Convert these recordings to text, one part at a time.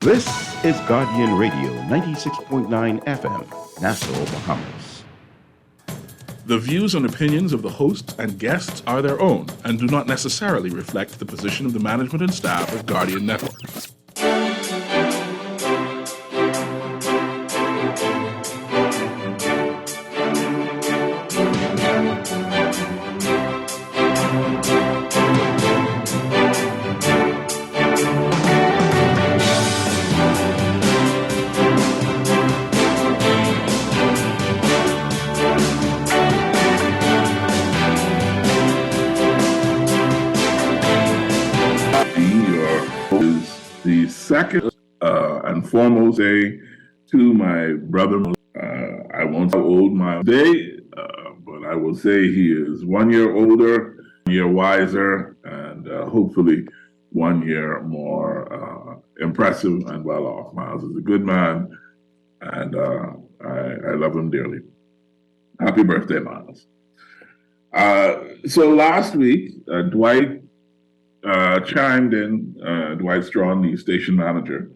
This is Guardian Radio 96.9 FM, Nassau, Bahamas. The views and opinions of the hosts and guests are their own and do not necessarily reflect the position of the management and staff of Guardian Network. Second and foremost, to my brother, I won't say how old my day, but I will say he is 1 year older, 1 year wiser, and hopefully 1 year more impressive and well off. Miles is a good man, and I love him dearly. Happy birthday, Miles. So last week, Dwight chimed in, Dwight Strawn, the station manager,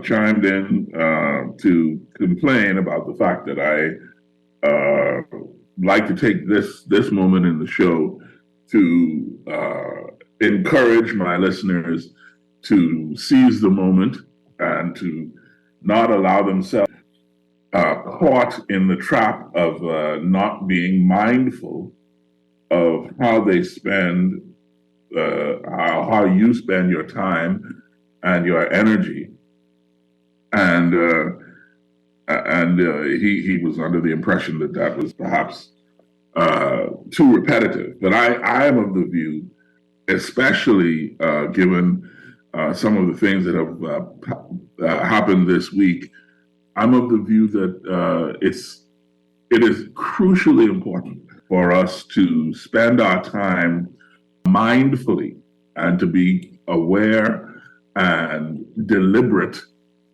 chimed in to complain about the fact that I like to take this moment in the show to encourage my listeners to seize the moment and to not allow themselves caught in the trap of not being mindful of how they spend how you spend your time and your energy, and he was under the impression that was perhaps too repetitive. But I am of the view, especially given some of the things that have happened this week, I'm of the view that it is crucially important for us to spend our time mindfully and to be aware and deliberate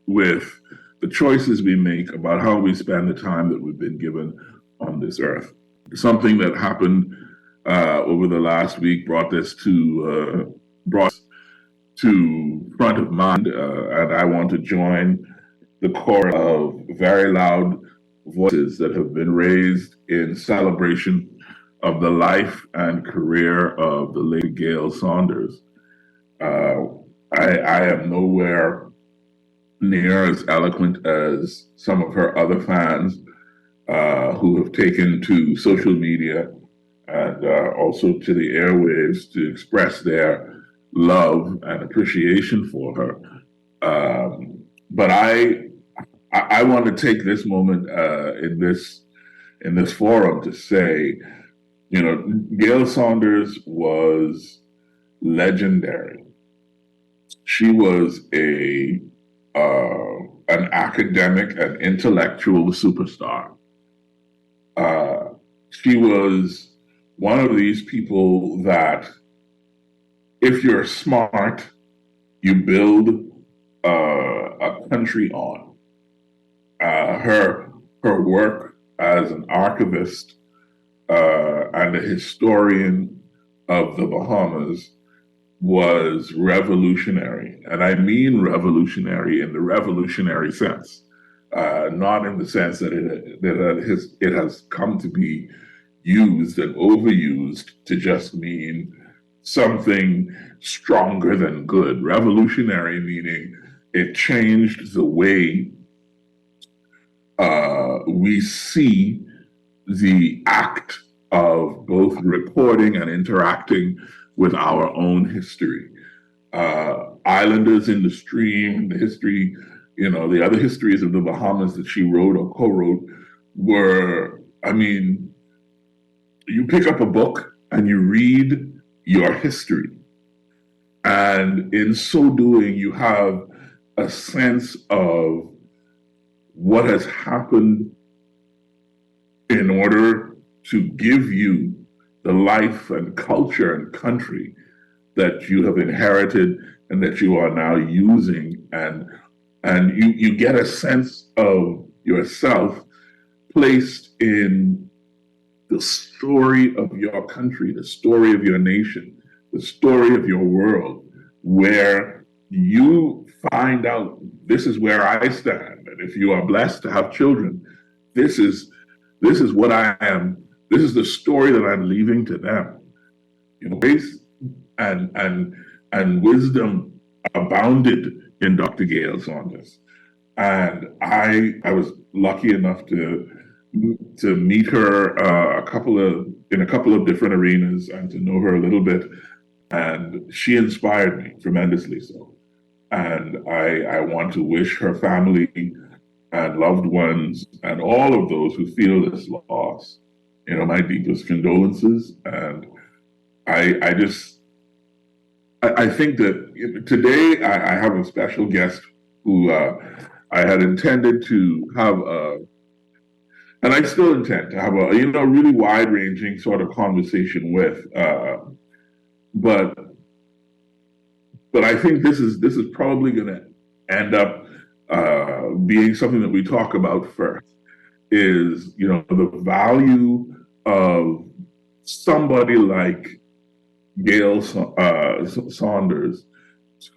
with the choices we make about how we spend the time that we've been given on this earth. Something that happened over the last week brought to front of mind, and I want to join the chorus of very loud voices that have been raised in celebration of the life and career of the late Gail Saunders. I am nowhere near as eloquent as some of her other fans who have taken to social media and also to the airwaves to express their love and appreciation for her. But I want to take this moment in this forum to say, you know, Gail Saunders was legendary. She was an academic and intellectual superstar. She was one of these people that, if you're smart, you build a country on. Her work as an archivist and a historian of the Bahamas was revolutionary. And I mean revolutionary in the revolutionary sense, not in the sense that it has come to be used and overused to just mean something stronger than good. Revolutionary meaning it changed the way we see the act of both recording and interacting with our own history. Islanders in the Stream, the history, the other histories of the Bahamas that she wrote or co-wrote were, you pick up a book and you read your history. And in so doing, you have a sense of what has happened in order to give you the life and culture and country that you have inherited and that you are now using. And you get a sense of yourself placed in the story of your country, the story of your nation, the story of your world, where you find out this is where I stand. And if you are blessed to have children, this is what I am. This is the story that I'm leaving to them. Grace and wisdom abounded in Dr. Gail Saunders. And I was lucky enough to meet her in a couple of different arenas and to know her a little bit. And she inspired me tremendously so. And I want to wish her family and loved ones and all of those who feel this loss, my deepest condolences. And I think that today I have a special guest who I had intended to have and I still intend to have a really wide ranging sort of conversation with, but I think this is probably going to end up being something that we talk about first. Is the value of somebody like Gail Saunders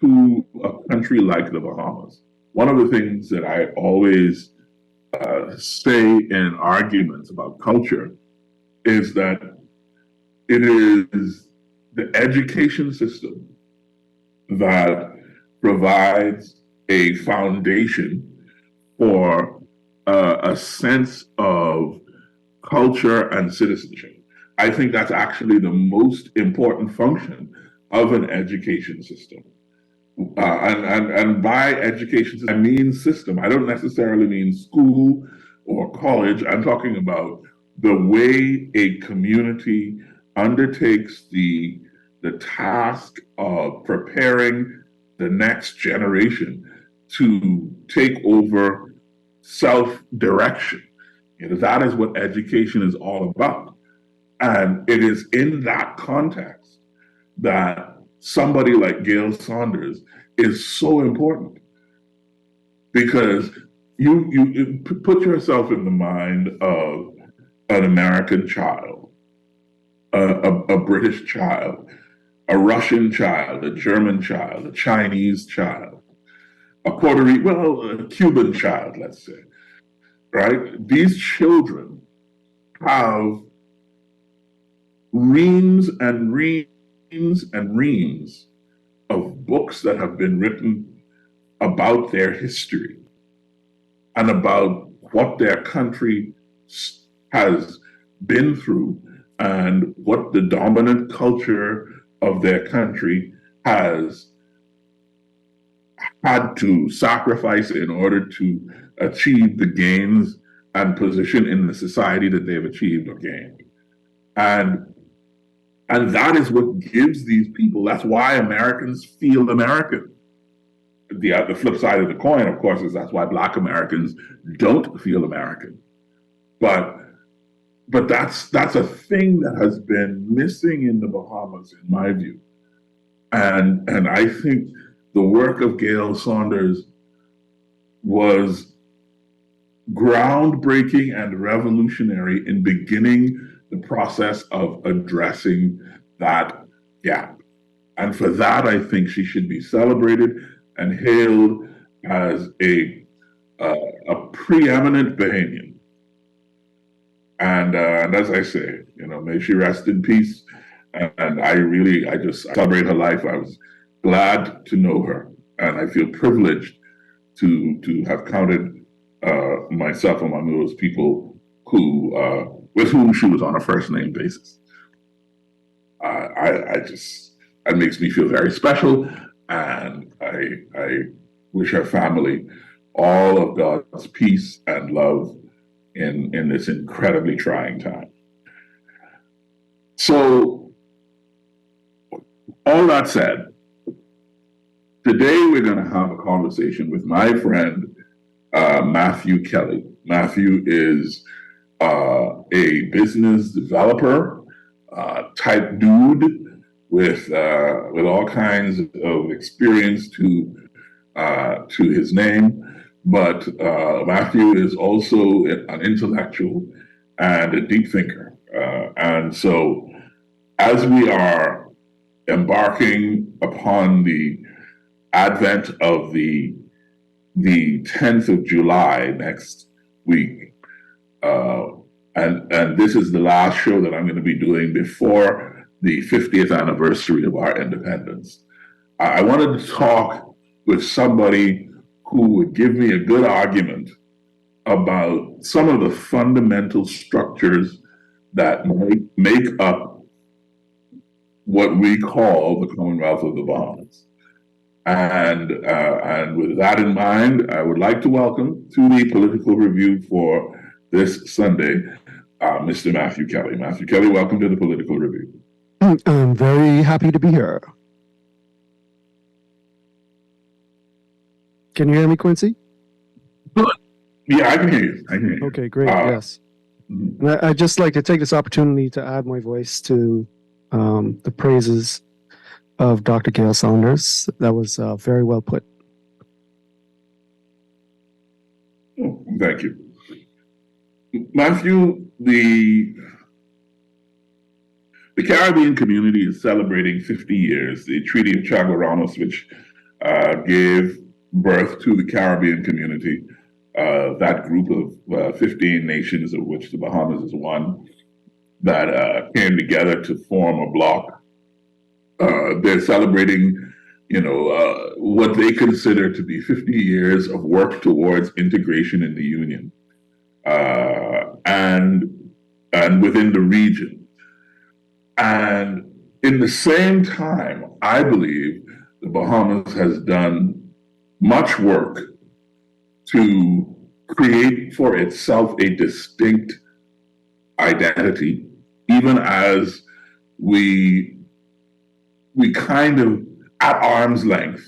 to a country like the Bahamas. One of the things that I always say in arguments about culture is that it is the education system that provides a foundation for a sense of culture and citizenship. I think that's actually the most important function of an education system. And by education, I mean system. I don't necessarily mean school or college. I'm talking about the way a community undertakes the task of preparing the next generation to take over self-direction. That is what education is all about. And it is in that context that somebody like Gail Saunders is so important, because you put yourself in the mind of an American child, a British child, a Russian child, a German child, a Chinese child, a Cuban child, let's say, right? These children have reams and reams and reams of books that have been written about their history and about what their country has been through and what the dominant culture of their country has had to sacrifice in order to achieve the gains and position in the society that they've achieved or gained. And that is what gives these people, that's why Americans feel American. The flip side of the coin, of course, is that's why Black Americans don't feel American. But that's a thing that has been missing in the Bahamas, in my view. And I think the work of Gail Saunders was groundbreaking and revolutionary in beginning the process of addressing that gap. And for that, I think she should be celebrated and hailed as a preeminent Bahamian. And as I say, may she rest in peace. And I just celebrate her life. I was glad to know her, and I feel privileged to have counted myself among those people who with whom she was on a first name basis. That makes me feel very special, and I wish her family all of God's peace and love in this incredibly trying time. So, all that said, today we're going to have a conversation with my friend Matthew Kelly. Matthew is a business developer type dude with all kinds of experience to his name. But Matthew is also an intellectual and a deep thinker. And so as we are embarking upon the advent of the 10th of July next week. And this is the last show that I'm going to be doing before the 50th anniversary of our independence. I wanted to talk with somebody who would give me a good argument about some of the fundamental structures that make up what we call the Commonwealth of the Bahamas. And with that in mind, I would like to welcome to the Political Review for this Sunday, Mr. Matthew Kelly. Matthew Kelly, welcome to the Political Review. I'm very happy to be here. Can you hear me, Quincy? Yeah, I can hear you. I can hear you. Okay, great. Yes. And I'd just like to take this opportunity to add my voice to the praises of Dr. Gail Saunders. That was very well put. Oh, thank you. Matthew, the Caribbean community is celebrating 50 years. The Treaty of Chaguaramas, which gave birth to the Caribbean community, that group of 15 nations, of which the Bahamas is one, that came together to form a bloc. They're celebrating, what they consider to be 50 years of work towards integration in the Union and within the region. And in the same time, I believe the Bahamas has done much work to create for itself a distinct identity, even as we kind of at arm's length,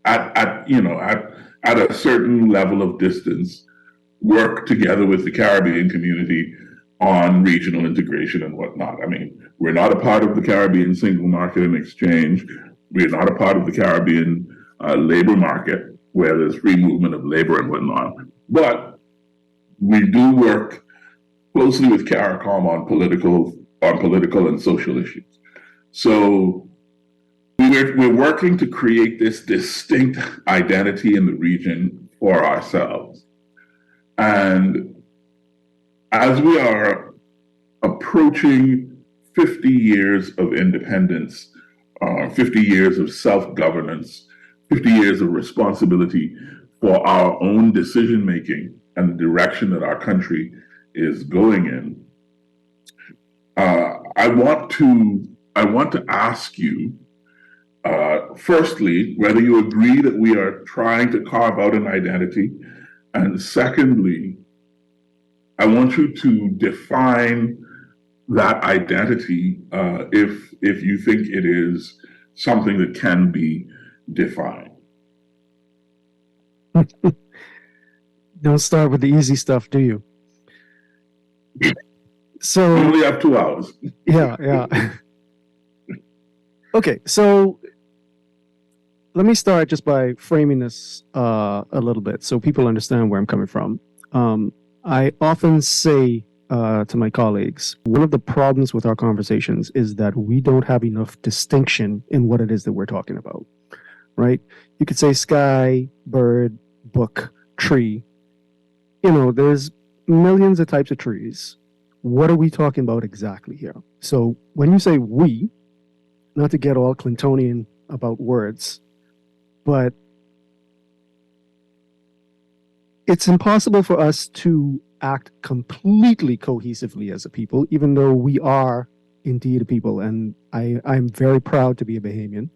at a certain level of distance, work together with the Caribbean community on regional integration and whatnot. I mean, we're not a part of the Caribbean single market and exchange. We're not a part of the Caribbean labor market where there's free movement of labor and whatnot. But we do work closely with CARICOM on political and social issues. So we're working to create this distinct identity in the region for ourselves. And as we are approaching 50 years of independence, 50 years of self-governance, 50 years of responsibility for our own decision-making and the direction that our country is going in, I want to ask you, firstly, whether you agree that we are trying to carve out an identity, and secondly, I want you to define that identity if you think it is something that can be defined. Don't start with the easy stuff, do you? So we only have 2 hours. Yeah. Okay, so let me start just by framing this a little bit so people understand where I'm coming from. I often say to my colleagues, one of the problems with our conversations is that we don't have enough distinction in what it is that we're talking about, right? You could say sky, bird, book, tree. There's millions of types of trees. What are we talking about exactly here? So when you say we, not to get all Clintonian about words, but it's impossible for us to act completely cohesively as a people, even though we are indeed a people. And I'm very proud to be a Bahamian.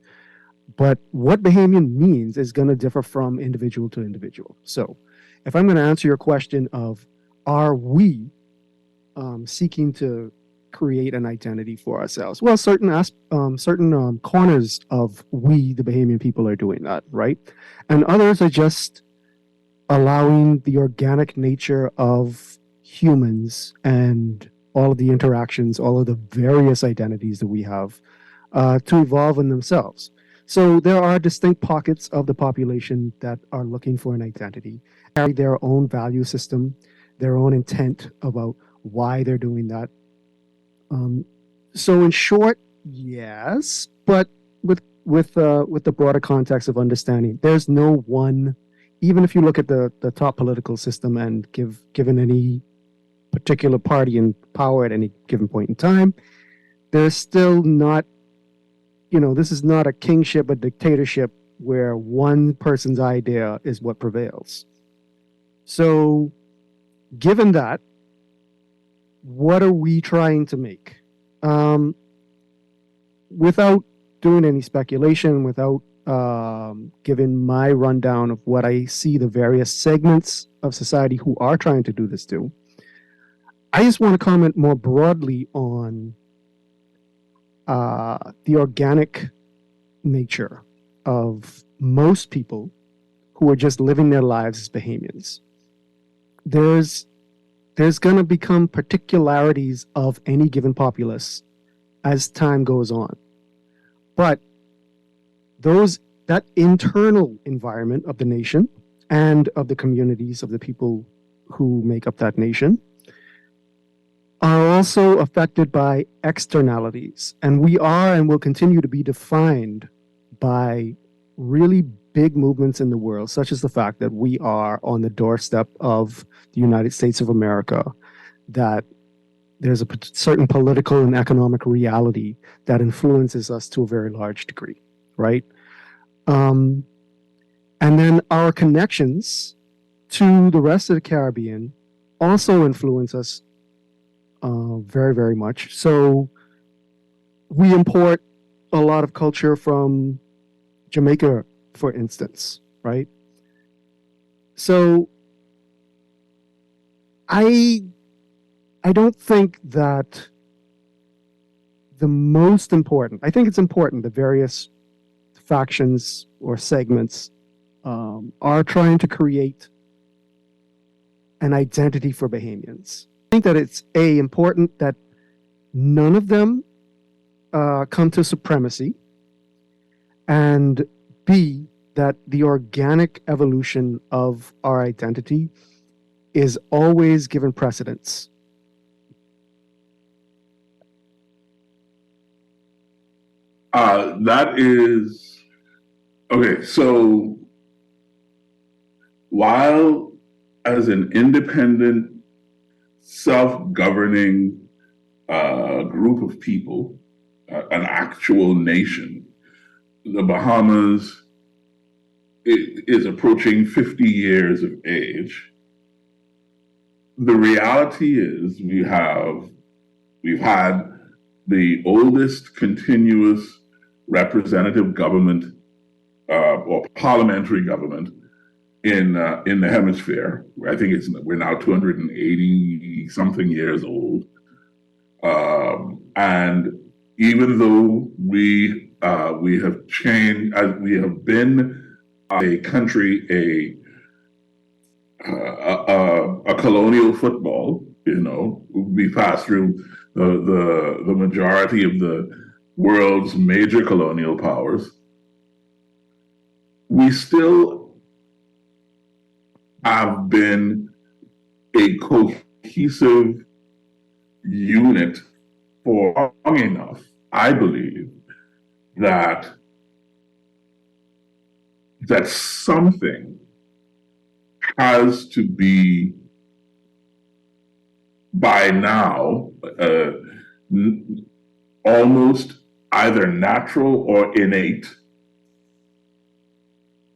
But what Bahamian means is going to differ from individual to individual. So if I'm going to answer your question of, are we seeking to create an identity for ourselves? Well, certain corners of we, the Bahamian people, are doing that, right? And others are just allowing the organic nature of humans and all of the interactions, all of the various identities that we have to evolve in themselves. So there are distinct pockets of the population that are looking for an identity, carry their own value system, their own intent about why they're doing that. So in short, yes, but with with the broader context of understanding. There's no one, even if you look at the top political system and given any particular party in power at any given point in time, there's still not, this is not a kingship, a dictatorship where one person's idea is what prevails. So, given that, what are we trying to make? Without doing any speculation, without giving my rundown of what I see the various segments of society who are trying to do this to, I just want to comment more broadly on the organic nature of most people who are just living their lives as Bahamians. There's going to become particularities of any given populace as time goes on. But that internal environment of the nation and of the communities of the people who make up that nation are also affected by externalities. And we are and will continue to be defined by really big movements in the world, such as the fact that we are on the doorstep of the United States of America, that there's a certain political and economic reality that influences us to a very large degree, right? And then our connections to the rest of the Caribbean also influence us very, very much. So we import a lot of culture from Jamaica, for instance, right? So I don't think that I think it's important that various factions or segments are trying to create an identity for Bahamians. I think that it's important that none of them come to supremacy, and B, that the organic evolution of our identity is always given precedence. That is okay. So while as an independent, self-governing group of people, an actual nation, the Bahamas is approaching 50 years of age. The reality is we've had the oldest continuous representative government or parliamentary government in the hemisphere. I think we're now 280 something years old, and even though we have changed, as we have been a country, a colonial football. We passed through the majority of the world's major colonial powers. We still have been a cohesive unit for long enough, I believe, that something has to be, by now, almost either natural or innate,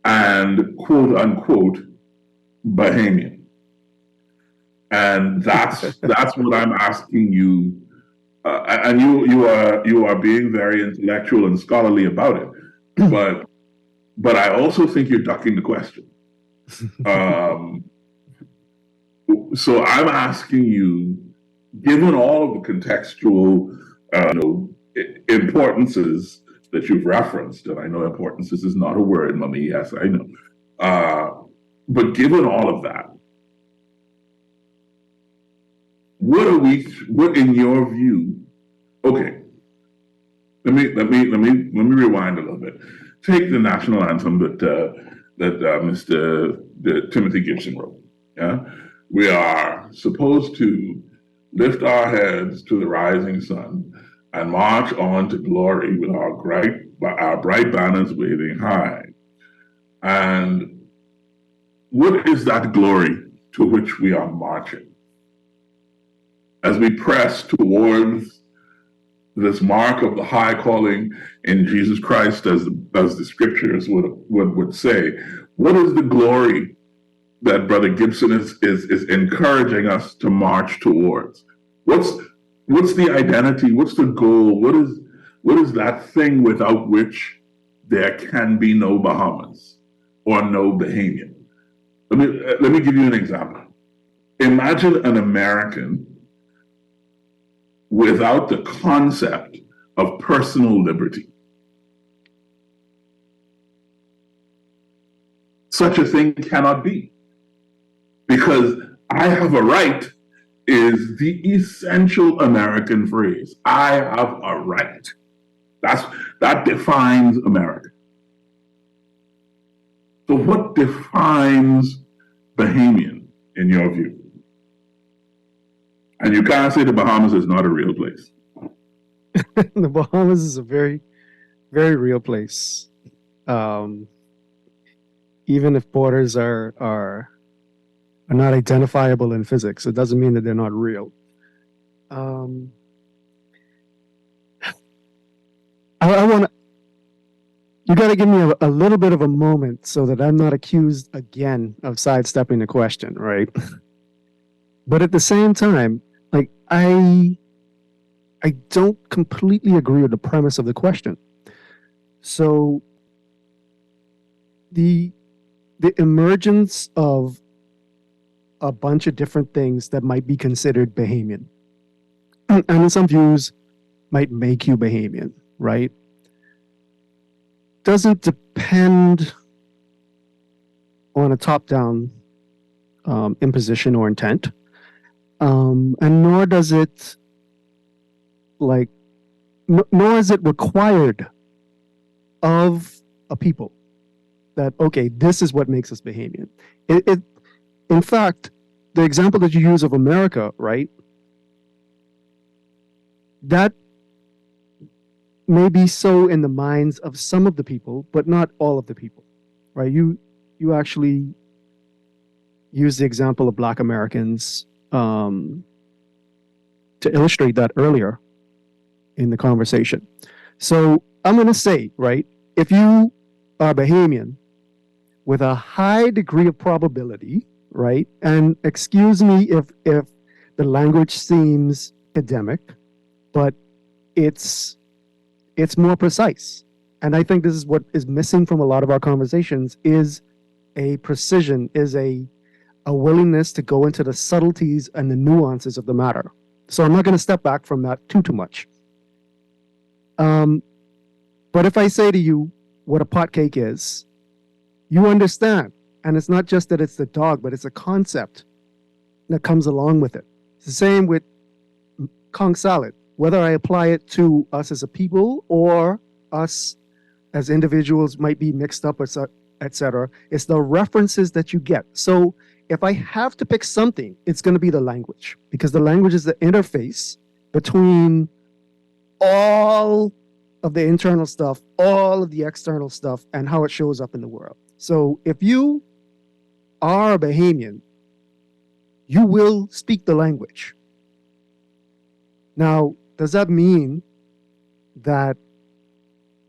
and quote unquote Bahamian. And that's what I'm asking you. And you are being very intellectual and scholarly about it, but I also think you're ducking the question. So I'm asking you, given all of the contextual importances that you've referenced, and I know importances is not a word, Mummy, yes, I know. But given all of that, what in your view? Okay, let me rewind a little bit. Take the national anthem that Mr. Timothy Gibson wrote. Yeah, we are supposed to lift our heads to the rising sun and march on to glory with our our bright banners waving high. And what is that glory to which we are marching? As we press towards this mark of the high calling in Jesus Christ, as the scriptures would say, what is the glory that Brother Gibson is encouraging us to march towards? What's the identity? What's the goal? What is that thing without which there can be no Bahamas or no Bahamian? Let me give you an example. Imagine an American without the concept of personal liberty. Such a thing cannot be. Because I have a right is the essential American phrase. I have a right. That defines America. So what defines Bahamian in your view? And you can't say the Bahamas is not a real place. The Bahamas is a very, very real place. Even if borders are not identifiable in physics, it doesn't mean that they're not real. I want to. You got to give me a little bit of a moment so that I'm not accused again of sidestepping the question, right? But at the same time, like I don't completely agree with the premise of the question. So the emergence of a bunch of different things that might be considered Bahamian, and in some views might make you Bahamian, right? Doesn't depend on a top-down imposition or intent, and nor does it nor is it required of a people that, okay, this is what makes us Bahamian. In fact, the example that you use of America, right? That may be so in the minds of some of the people, but not all of the people, right? You actually use the example of Black Americans to illustrate that earlier in the conversation. So I'm going to say, right, if you are Bahamian with a high degree of probability, right, and excuse me if the language seems academic, but it's more precise. And I think this is what is missing from a lot of our conversations is a precision, is a willingness to go into the subtleties and the nuances of the matter. So I'm not going to step back from that too much. But if I say to you what a pot cake is, you understand. And it's not just that it's the dog, but it's a concept that comes along with it. It's the same with conch salad. Whether I apply it to us as a people or us as individuals might be mixed up, etc. It's the references that you get. So if I have to pick something, it's going to be the language, because the language is the interface between all of the internal stuff, all of the external stuff, and how it shows up in the world. So if you are a Bahamian, you will speak the language. Now, does that mean that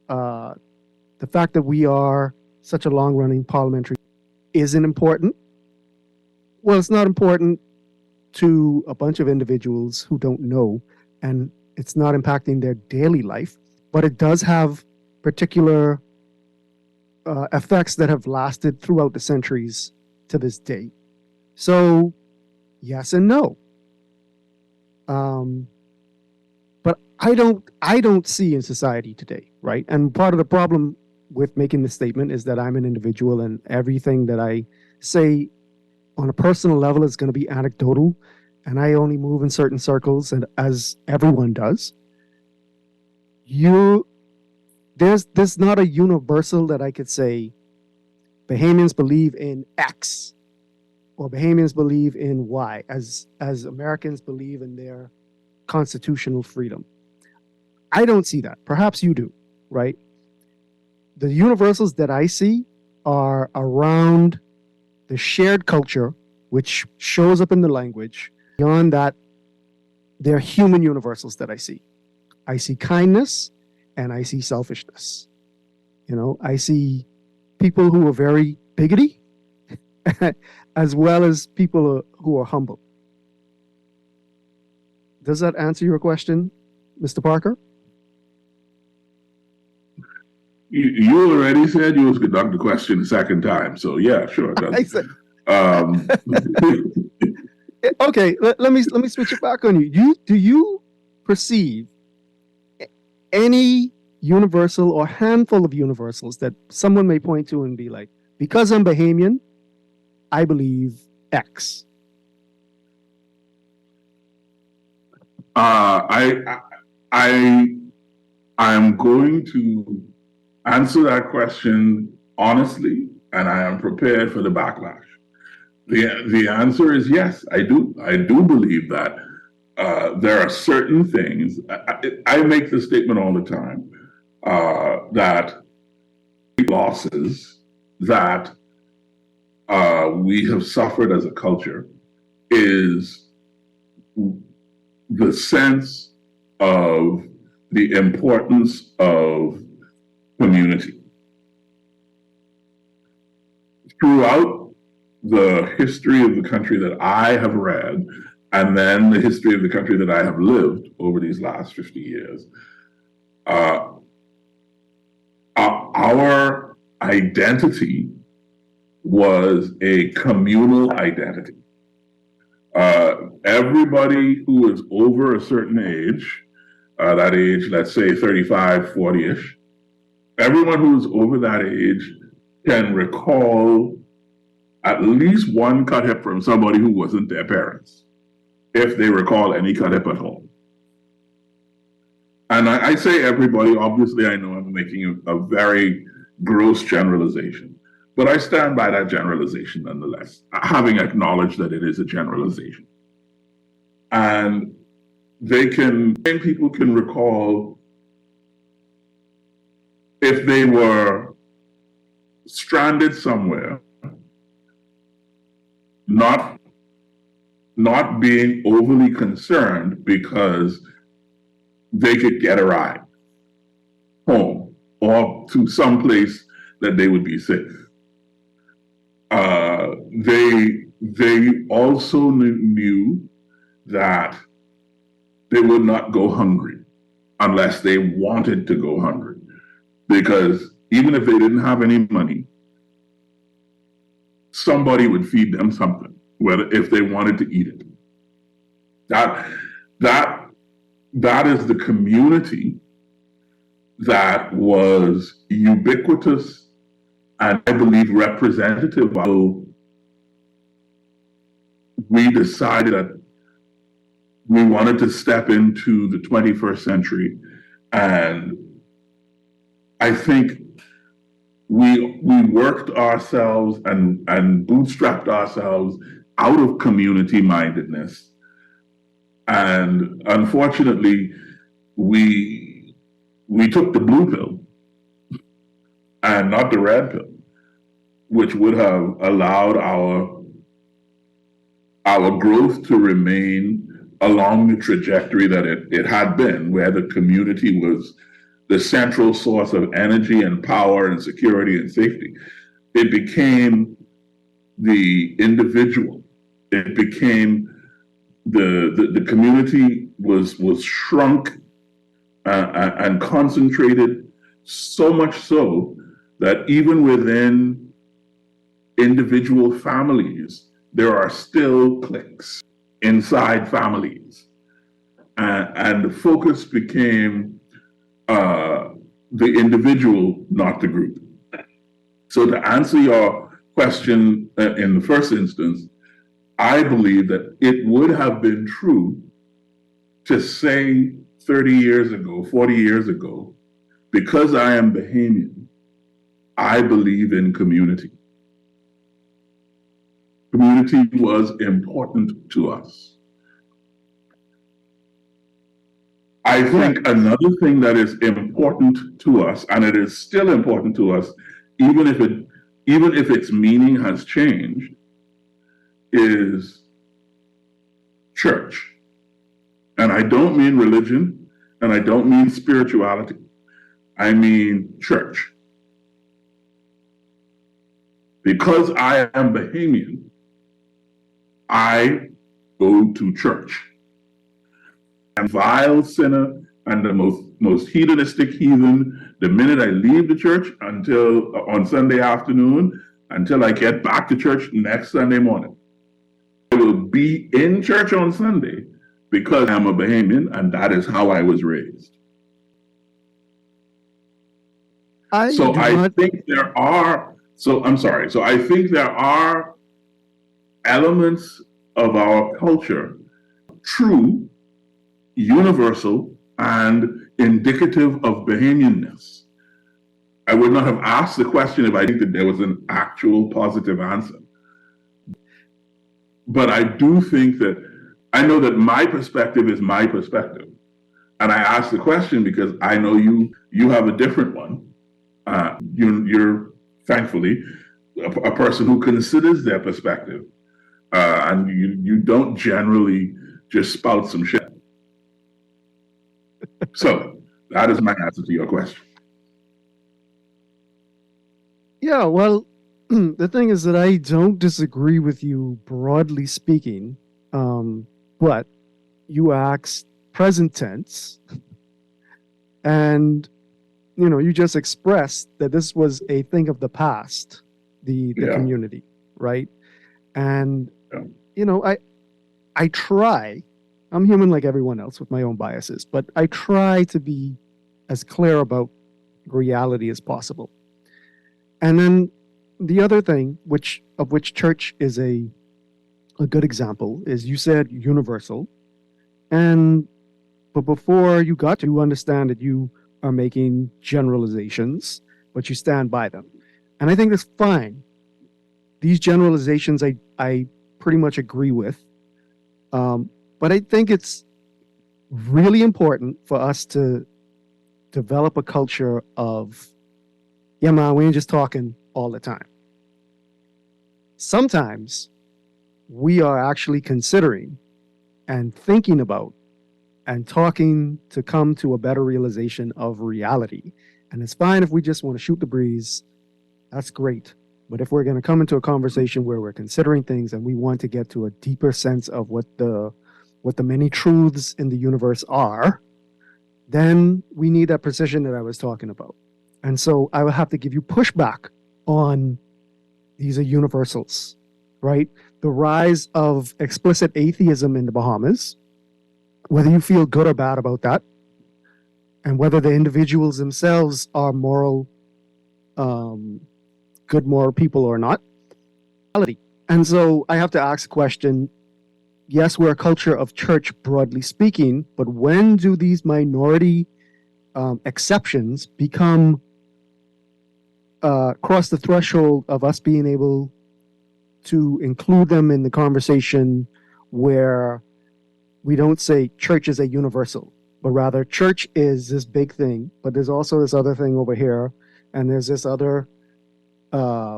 the fact that we are such a long-running parliamentary isn't important? Well, it's not important to a bunch of individuals who don't know, and it's not impacting their daily life, but it does have particular effects that have lasted throughout the centuries to this day. So, yes and no. But I don't see in society today, right? And part of the problem with making this statement is that I'm an individual, and everything that I say on a personal level is going to be anecdotal, and I only move in certain circles, and as everyone does. There's not a universal that I could say Bahamians believe in X or Bahamians believe in Y as Americans believe in their constitutional freedom. I don't see that. Perhaps you do, right? the universals that I see are around the shared culture, which shows up in the language. Beyond that, they're human universals that I see. I see kindness and I see selfishness. I see people who are very bigoty as well as people who are humble. Does that answer your question, Mr. Parker? You already said you was conduct the question the second time, so yeah, sure. I said, Um, okay, let me switch it back on you. Do you perceive any universal or handful of universals that someone may point to and be like, because I'm Bahamian, I believe X? I'm going to answer that question honestly, and I am prepared for the backlash. The answer is yes, I do. I do believe that there are certain things. I make the statement all the time that losses that we have suffered as a culture is the sense of the importance of community. Throughout the history of the country that I have read, and then the history of the country that I have lived over these last 50 years, our identity was a communal identity. Everybody who is over a certain age, that age, let's say 35, 40-ish, everyone who is over that age can recall at least one cut hip from somebody who wasn't their parents, if they recall any cut hip at all. And I say everybody, obviously I know I'm making a very gross generalization, but I stand by that generalization nonetheless, having acknowledged that it is a generalization. And people can recall if they were stranded somewhere, not being overly concerned because they could get a ride home or to some place that they would be safe. They also knew that they would not go hungry unless they wanted to go hungry, because even if they didn't have any money, somebody would feed them something, whether if they wanted to eat it. That is the community that was ubiquitous and I believe representative. So we decided that we wanted to step into the 21st century, and I think we worked ourselves and bootstrapped ourselves out of community mindedness. And unfortunately, we took the blue pill and not the red pill, which would have allowed our growth to remain along the trajectory that it had been, where the community was the central source of energy and power and security and safety. It became the individual. It became the community was shrunk and concentrated, so much so that even within individual families, there are still cliques inside families. And the focus became the individual, not the group. So to answer your question in the first instance, I believe that it would have been true to say 30 years ago, 40 years ago, because I am Bahamian, I believe in community. Community was important to us. I think another thing that is important important to us, and it is still important to us, even if its meaning has changed, is church. And I don't mean religion, and I don't mean spirituality. I mean church. Because I am Bahamian, I go to church. I'm a vile sinner and the most hedonistic heathen the minute I leave the church until on Sunday afternoon, until I get back to church next Sunday morning. I will be in church on Sunday because I'm a Bahamian and that is how I was raised. I think there are elements of our culture, true, universal, and indicative of Bahamianness. I would not have asked the question if I think that there was an actual positive answer. But I do think that I know that my perspective is my perspective. And I ask the question because I know you have a different one. You're thankfully a person who considers their perspective. And you don't generally just spout some shit. So that is my answer to your question. Yeah, well, the thing is that I don't disagree with you broadly speaking, but you asked present tense, and you just expressed that this was a thing of the past, the community, right? And I try. I'm human like everyone else with my own biases, but I try to be as clear about reality as possible. And then the other thing, of which church is a good example, is you said universal. But before you got to understand that you are making generalizations, but you stand by them. And I think that's fine. These generalizations I pretty much agree with. But I think it's really important for us to develop a culture of, yeah, man, we ain't just talking all the time. Sometimes we are actually considering and thinking about and talking to come to a better realization of reality. And it's fine if we just want to shoot the breeze. That's great. But if we're going to come into a conversation where we're considering things and we want to get to a deeper sense of what the many truths in the universe are, then we need that precision that I was talking about. And so I will have to give you pushback on these are universals, right? The rise of explicit atheism in the Bahamas, whether you feel good or bad about that, and whether the individuals themselves are good moral people or not. And so I have to ask the question, yes, we're a culture of church broadly speaking, but when do these minority exceptions become cross the threshold of us being able to include them in the conversation where we don't say church is a universal, but rather church is this big thing, but there's also this other thing over here, and there's this other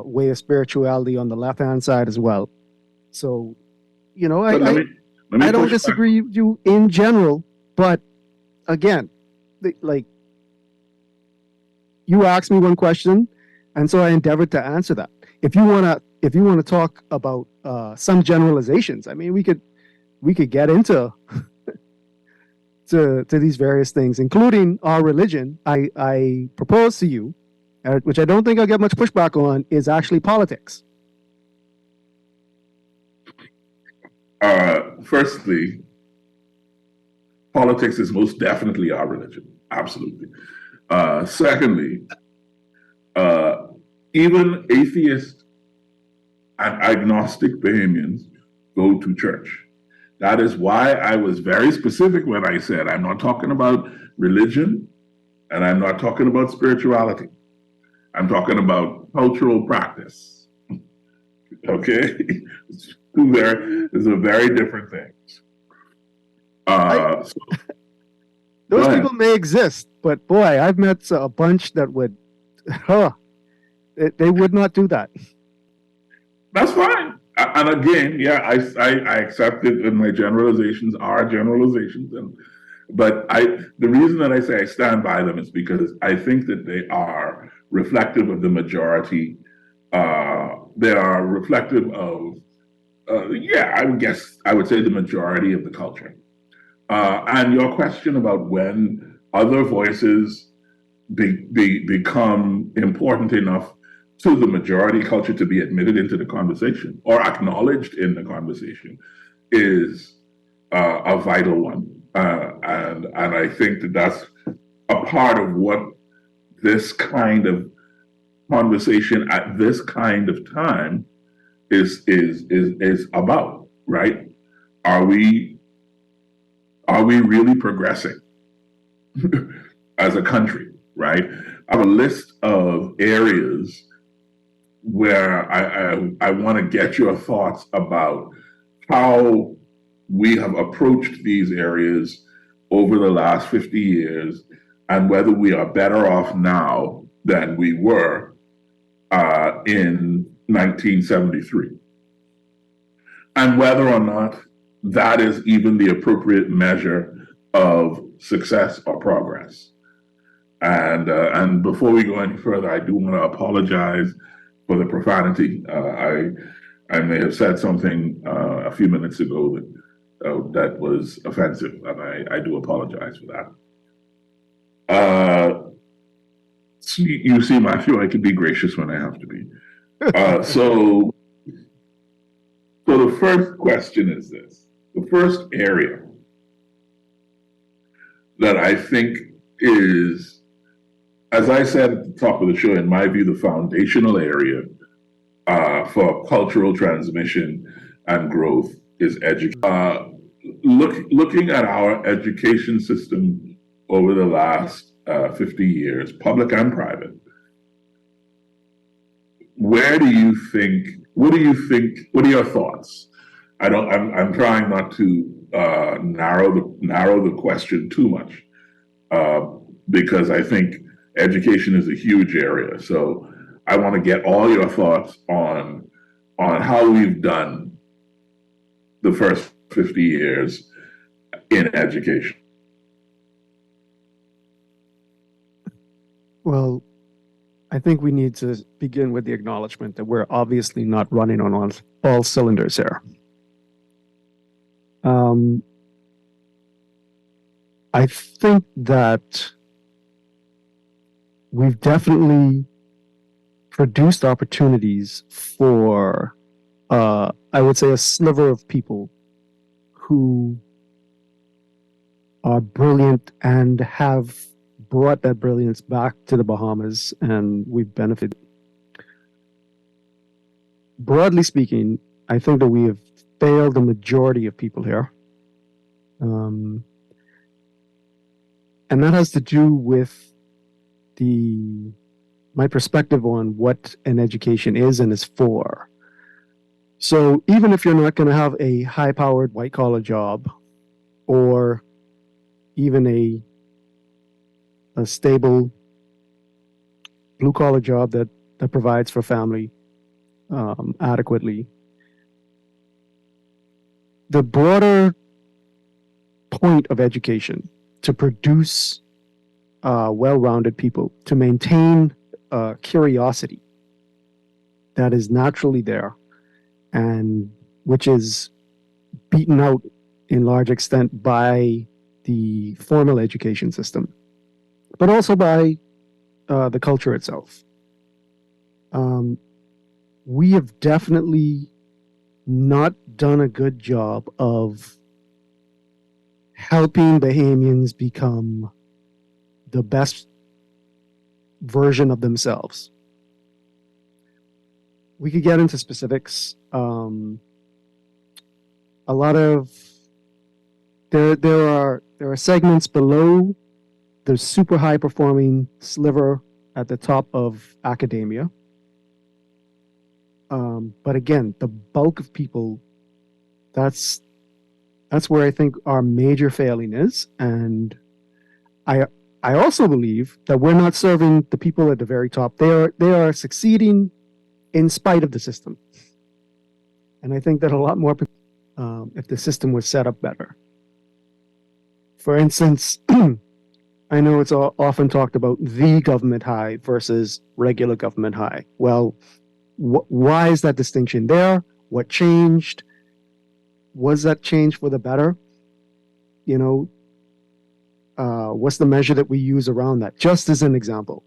way of spirituality on the left-hand side as well. So, I don't disagree with you in general, but again, you asked me one question, and so I endeavored to answer that. If you wanna talk about some generalizations, I mean, we could get into to these various things, including our religion. I propose to you, which I don't think I'll get much pushback on, is actually politics. Firstly, politics is most definitely our religion. Absolutely. Secondly, even atheist and agnostic Bahamians go to church. That is why I was very specific when I said I'm not talking about religion and I'm not talking about spirituality. I'm talking about cultural practice. Okay? These are very different things. Go Those ahead. people may exist, but boy, I've met a bunch that would, huh, they would not do that. That's fine. And again, yeah, I accept it, and my generalizations are generalizations. But the reason that I say I stand by them is because I think that they are reflective of the majority. They are reflective of, yeah, I would guess I would say the majority of the culture. And your question about when other voices become important enough to the majority culture to be admitted into the conversation or acknowledged in the conversation is a vital one. And I think that that's a part of what this kind of conversation at this kind of time is about, right? Are we really progressing as a country, right? I have a list of areas where I want to get your thoughts about how we have approached these areas over the last 50 years and whether we are better off now than we were in 1973. And whether or not that is even the appropriate measure of success or progress. And before we go any further, I do want to apologize for the profanity. I may have said something a few minutes ago that was offensive, and I do apologize for that. You see, I feel I can be gracious when I have to be. So the first question is this: the first area that I think is, as I said at the top of the show, in my view, the foundational area for cultural transmission and growth is education. Looking at our education system over the last 50 years, public and private, what do you think, what are your thoughts? I'm trying not to narrow the question too much because I think education is a huge area. So I want to get all your thoughts on how we've done the first 50 years in education. Well, I think we need to begin with the acknowledgement that we're obviously not running on all cylinders here. I think that we've definitely produced opportunities for, I would say, a sliver of people who are brilliant and have brought that brilliance back to the Bahamas, and we've benefited. Broadly speaking, I think that we have failed the majority of people here. And that has to do with my perspective on what an education is and is for. So even if you're not going to have a high-powered white-collar job or even a stable blue-collar job that provides for family adequately, the broader point of education to produce well-rounded people, to maintain curiosity that is naturally there and which is beaten out in large extent by the formal education system, but also by the culture itself. We have definitely not done a good job of helping Bahamians become the best version of themselves. We could get into specifics. A lot of there are segments below the super high performing sliver at the top of academia. But again, the bulk of people, that's where I think our major failing is. And I I also believe that we're not serving the people at the very top. They are succeeding in spite of the system, and I think that a lot more people, if the system was set up better. For instance, I know it's often talked about the government high versus regular government high. Well, why is that distinction there? What changed? Was that change for the better? You know, what's the measure that we use around that? Just as an example.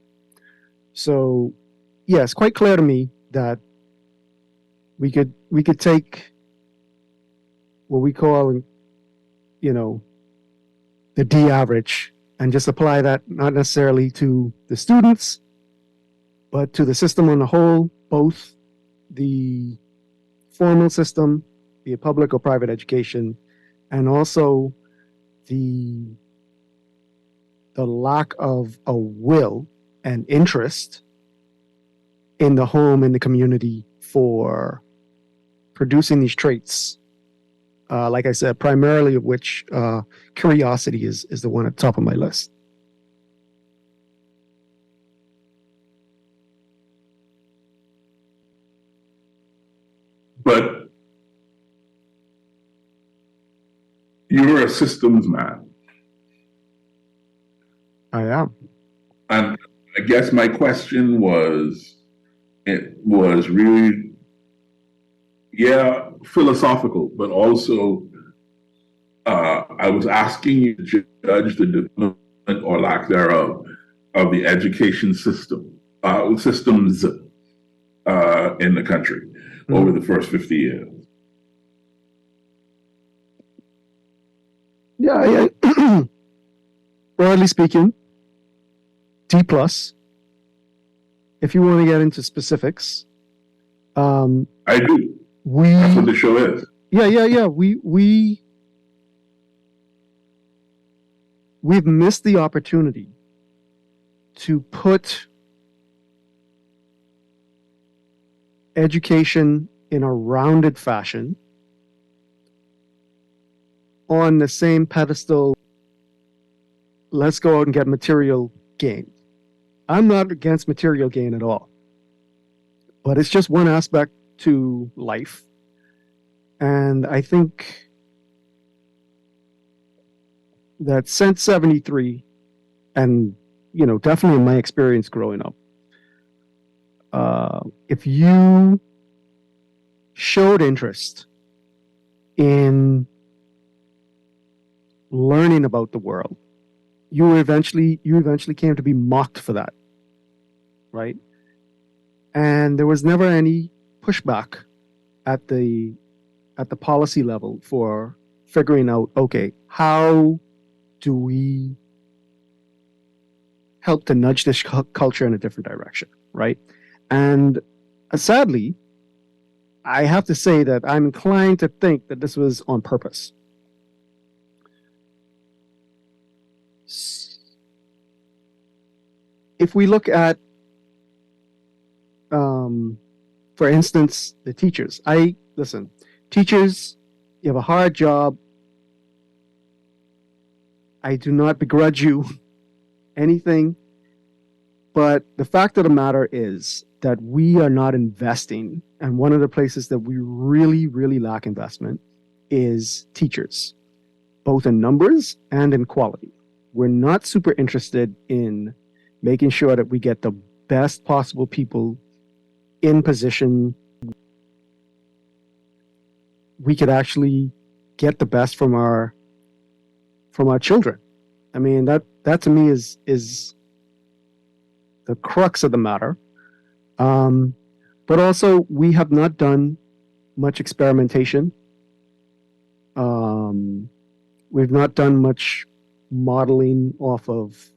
So, yeah, it's quite clear to me that we could take what we call, you know, the D average and just apply that not necessarily to the students, but to the system on the whole, both the formal system, be it public or private education, and also the lack of a will and interest in the home and the community for producing these traits. Like I said, primarily of which curiosity is the one at the top of my list. But you're a systems man. I am. And I guess my question was, it was really, yeah, philosophical, but also I was asking you to judge the development or lack thereof of the education systems in the country over the first 50 years. Yeah. Broadly speaking, D plus. If you want to get into specifics, I do. We That's what the show is. Yeah. We've missed the opportunity to put education in a rounded fashion on the same pedestal. Let's go out and get material gain. I'm not against material gain at all, but it's just one aspect to life. And I think that since 73, and, you know, definitely in my experience growing up, if you showed interest in learning about the world, you eventually came to be mocked for that, right? And there was never any pushback at the policy level for figuring out, okay, how do we help to nudge this culture in a different direction, right? And sadly, I have to say that I'm inclined to think that this was on purpose. If we look at, for instance, the teachers, teachers, you have a hard job. I do not begrudge you anything, but the fact of the matter is that we are not investing, and one of the places that we really, really lack investment is teachers, both in numbers and in quality. We're not super interested in making sure that we get the best possible people in position. We could actually get the best from our children. I mean, that to me is the crux of the matter. But also, we have not done much experimentation. We've not done much modeling off of.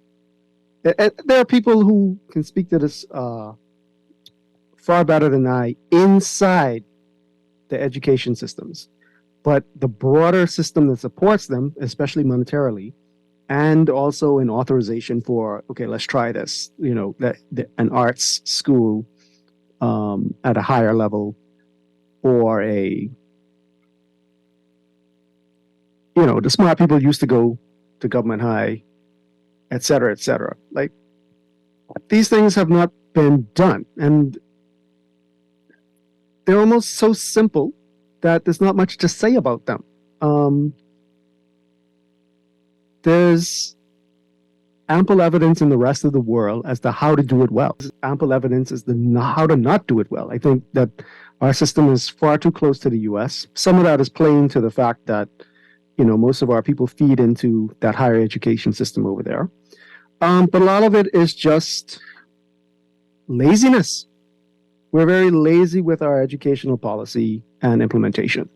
There are people who can speak to this far better than I inside the education systems, but the broader system that supports them, especially monetarily, and also in authorization for, okay, let's try this, you know, an arts school at a higher level, or the smart people used to go to government high et cetera, et cetera. Like, these things have not been done, and they're almost so simple that there's not much to say about them. There's ample evidence in the rest of the world as to how to do it well. There's ample evidence as to how to not do it well. I think that our system is far too close to the US. Some of that is playing to the fact that, most of our people feed into that higher education system over there. But a lot of it is just laziness. We're very lazy with our educational policy and implementation.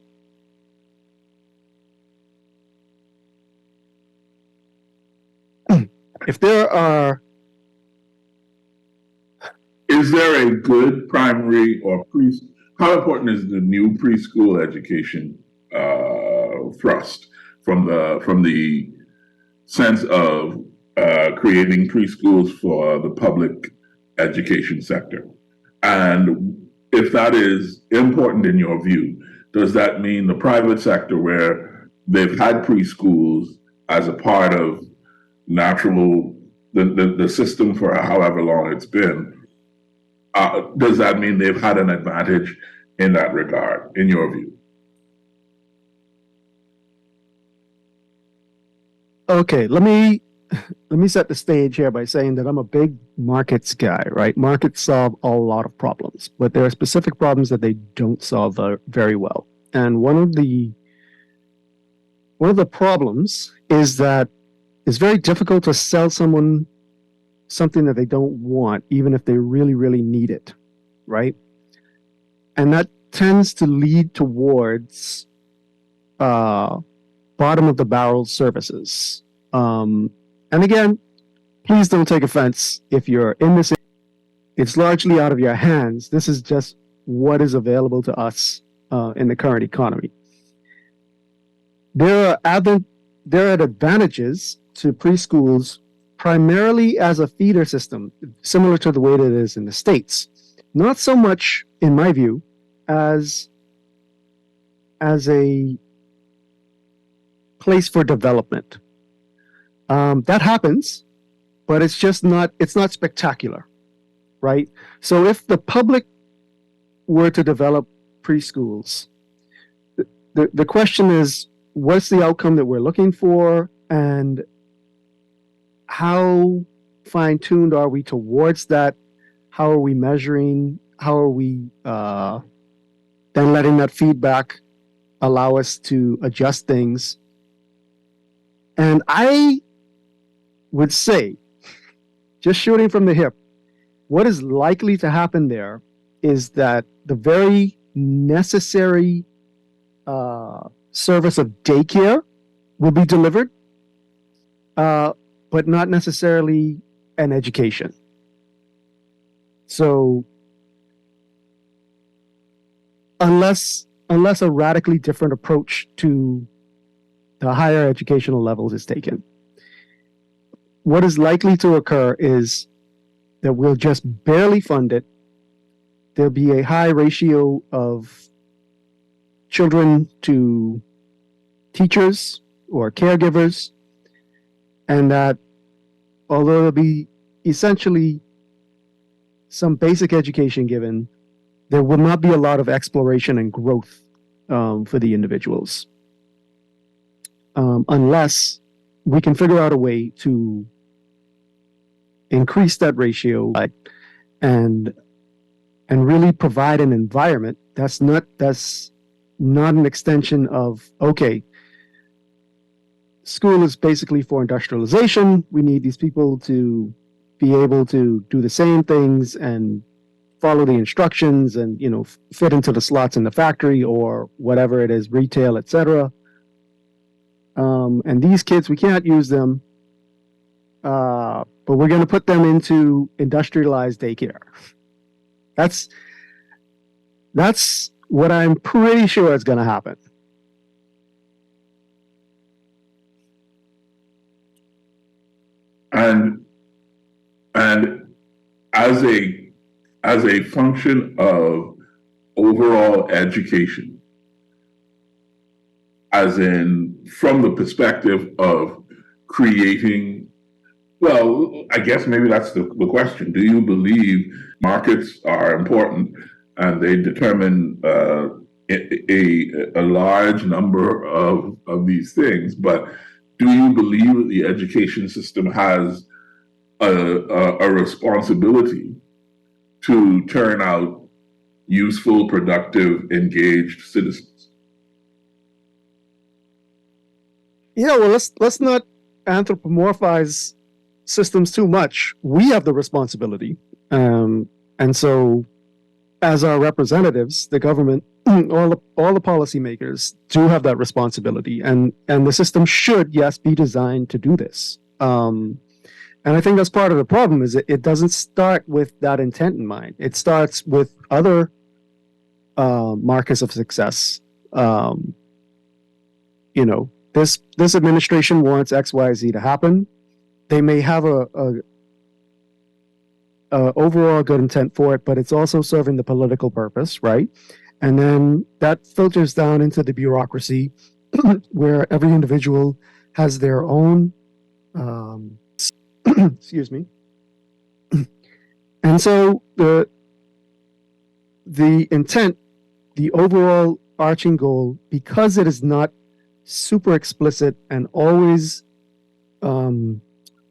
If there are... Is there a good primary or how important is the new preschool education thrust from the sense of creating preschools for the public education sector? And if that is important in your view, does that mean the private sector, where they've had preschools as a part of the system for however long it's been, does that mean they've had an advantage in that regard, in your view? Okay, let me set the stage here by saying that I'm a big markets guy, right? Markets solve a lot of problems, but there are specific problems that they don't solve very well. And one of the problems is that it's very difficult to sell someone something that they don't want, even if they really, really need it, right? And that tends to lead towards bottom of the barrel services. And again, please don't take offense if you're in this. It's largely out of your hands. This is just what is available to us in the current economy. There are advantages to preschools primarily as a feeder system, similar to the way that it is in the States. Not so much, in my view, as a place for development. That happens, but it's not spectacular, right? So if the public were to develop preschools, the question is, what's the outcome that we're looking for, and how fine-tuned are we towards that? How are we measuring? How are we then letting that feedback allow us to adjust things? And I would say, just shooting from the hip, what is likely to happen there is that the very necessary service of daycare will be delivered, but not necessarily an education. So unless a radically different approach to the higher educational levels is taken, what is likely to occur is that we'll just barely fund it. There'll be a high ratio of children to teachers or caregivers, and that although there'll be essentially some basic education given, there will not be a lot of exploration and growth for the individuals, unless we can figure out a way to increase that ratio and really provide an environment that's not an extension of, okay, school is basically for industrialization. We need these people to be able to do the same things and follow the instructions and, fit into the slots in the factory or whatever it is, retail, etc. And these kids, we can't use them, but we're going to put them into industrialized daycare. That's what I'm pretty sure is going to happen. And as a function of overall education, as in from the perspective of creating Well, I guess maybe that's the question. Do you believe markets are important and they determine a large number of these things? But do you believe that the education system has a responsibility to turn out useful, productive, engaged citizens? Yeah, well, let's not anthropomorphize systems too much. We have the responsibility, and so as our representatives, the government, all the policymakers do have that responsibility, and the system should, yes, be designed to do this. And I think that's part of the problem is it doesn't start with that intent in mind. It starts with other markers of success. You know, this administration wants X, Y, Z to happen. They may have a overall good intent for it, but it's also serving the political purpose, right? And then that filters down into the bureaucracy, where every individual has their own, excuse me. And so the intent, the overall arching goal, because it is not super explicit and always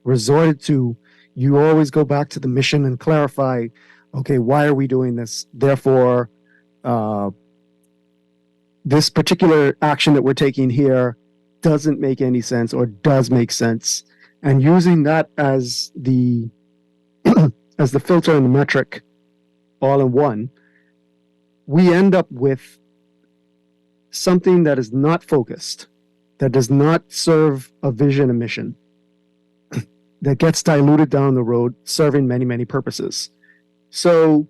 resorted to, you always go back to the mission and clarify, okay, why are we doing this? Therefore, this particular action that we're taking here doesn't make any sense or does make sense. And using that as the as the filter and the metric all in one, we end up with something that is not focused, that does not serve a vision and mission, that gets diluted down the road, serving many, many purposes. So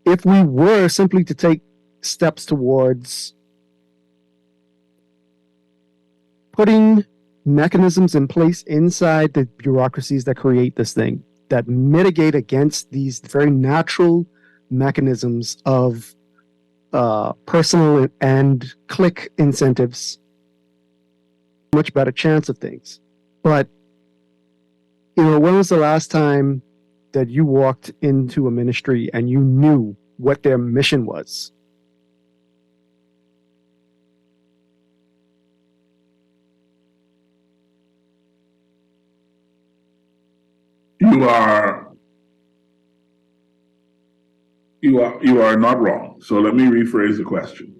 if we were simply to take steps towards putting mechanisms in place inside the bureaucracies that create this thing, that mitigate against these very natural mechanisms of personal and click incentives, much better chance of things. But, you know, when was the last time that you walked into a ministry and you knew what their mission was? You are not wrong. So let me rephrase the question.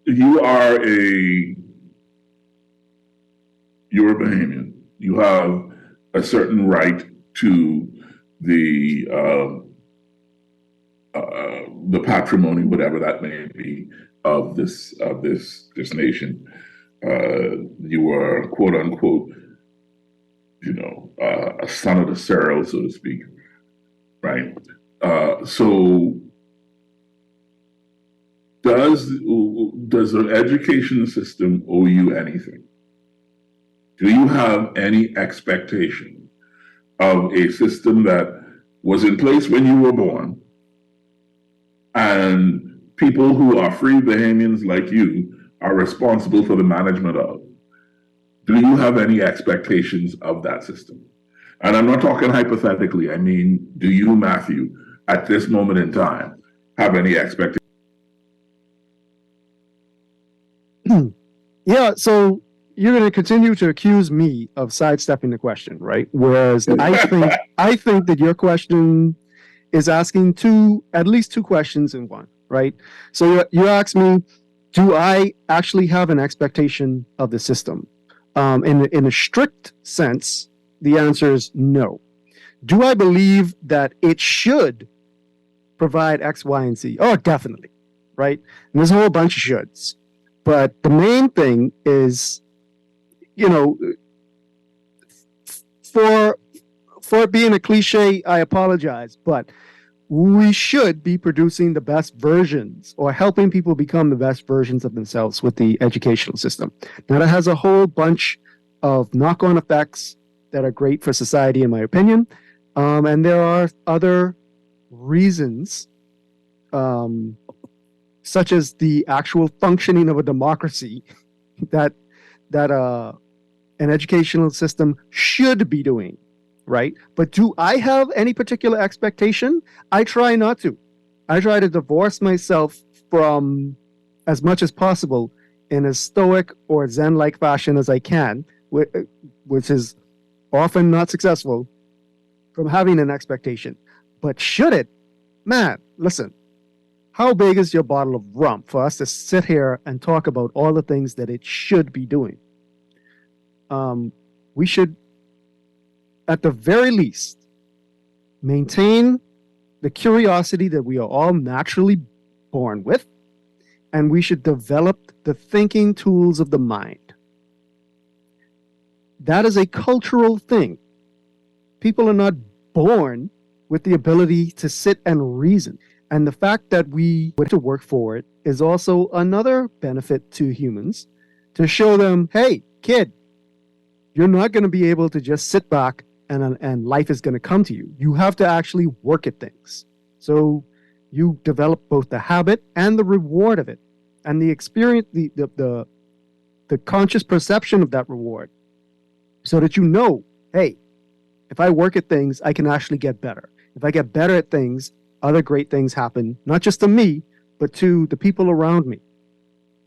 You are you're a Bahamian. You have a certain right to the patrimony, whatever that may be, of this nation. You were quote unquote, a son of the soil, so to speak, right? So does the education system owe you anything? Do you have any expectation of a system that was in place when you were born, and people who are free Bahamians like you are responsible for the management of? Do you have any expectations of that system? And I'm not talking hypothetically. I mean, do you, Matthew, at this moment in time, have any expectations? Yeah, so you're going to continue to accuse me of sidestepping the question, right? Whereas I think that your question is asking at least two questions in one, right? So you ask me, do I actually have an expectation of the system? In a strict sense, the answer is no. Do I believe that it should provide X, Y, and Z? Oh, definitely, right? And there's a whole bunch of shoulds. But the main thing is, for it being a cliche, I apologize, but we should be producing the best versions or helping people become the best versions of themselves with the educational system. Now, that has a whole bunch of knock-on effects that are great for society, in my opinion. And there are other reasons, such as the actual functioning of a democracy, that an educational system should be doing, right? But do I have any particular expectation? I try not to. I try to divorce myself from as much as possible in a stoic or Zen-like fashion as I can, which is often not successful, from having an expectation. But should it? Man, listen, how big is your bottle of rum for us to sit here and talk about all the things that it should be doing? We should, at the very least, maintain the curiosity that we are all naturally born with, and we should develop the thinking tools of the mind. That is a cultural thing. People are not born with the ability to sit and reason. And the fact that we want to work for it is also another benefit to humans, to show them, hey, kid, you're not going to be able to just sit back and life is going to come to you. You have to actually work at things. So you develop both the habit and the reward of it, and the experience, the conscious perception of that reward, so that you know, hey, if I work at things, I can actually get better. If I get better at things, other great things happen, not just to me, but to the people around me,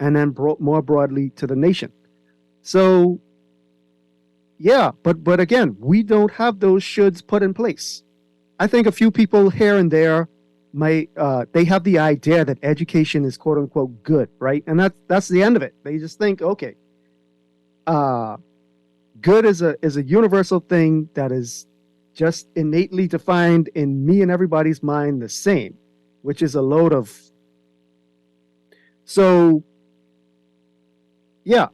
and then more broadly to the nation. So, yeah, but again, we don't have those shoulds put in place. I think a few people here and there might they have the idea that education is quote unquote good, right? And that's the end of it. They just think, okay, good is a universal thing that is just innately defined in me and everybody's mind the same, which is a load of. So, yeah,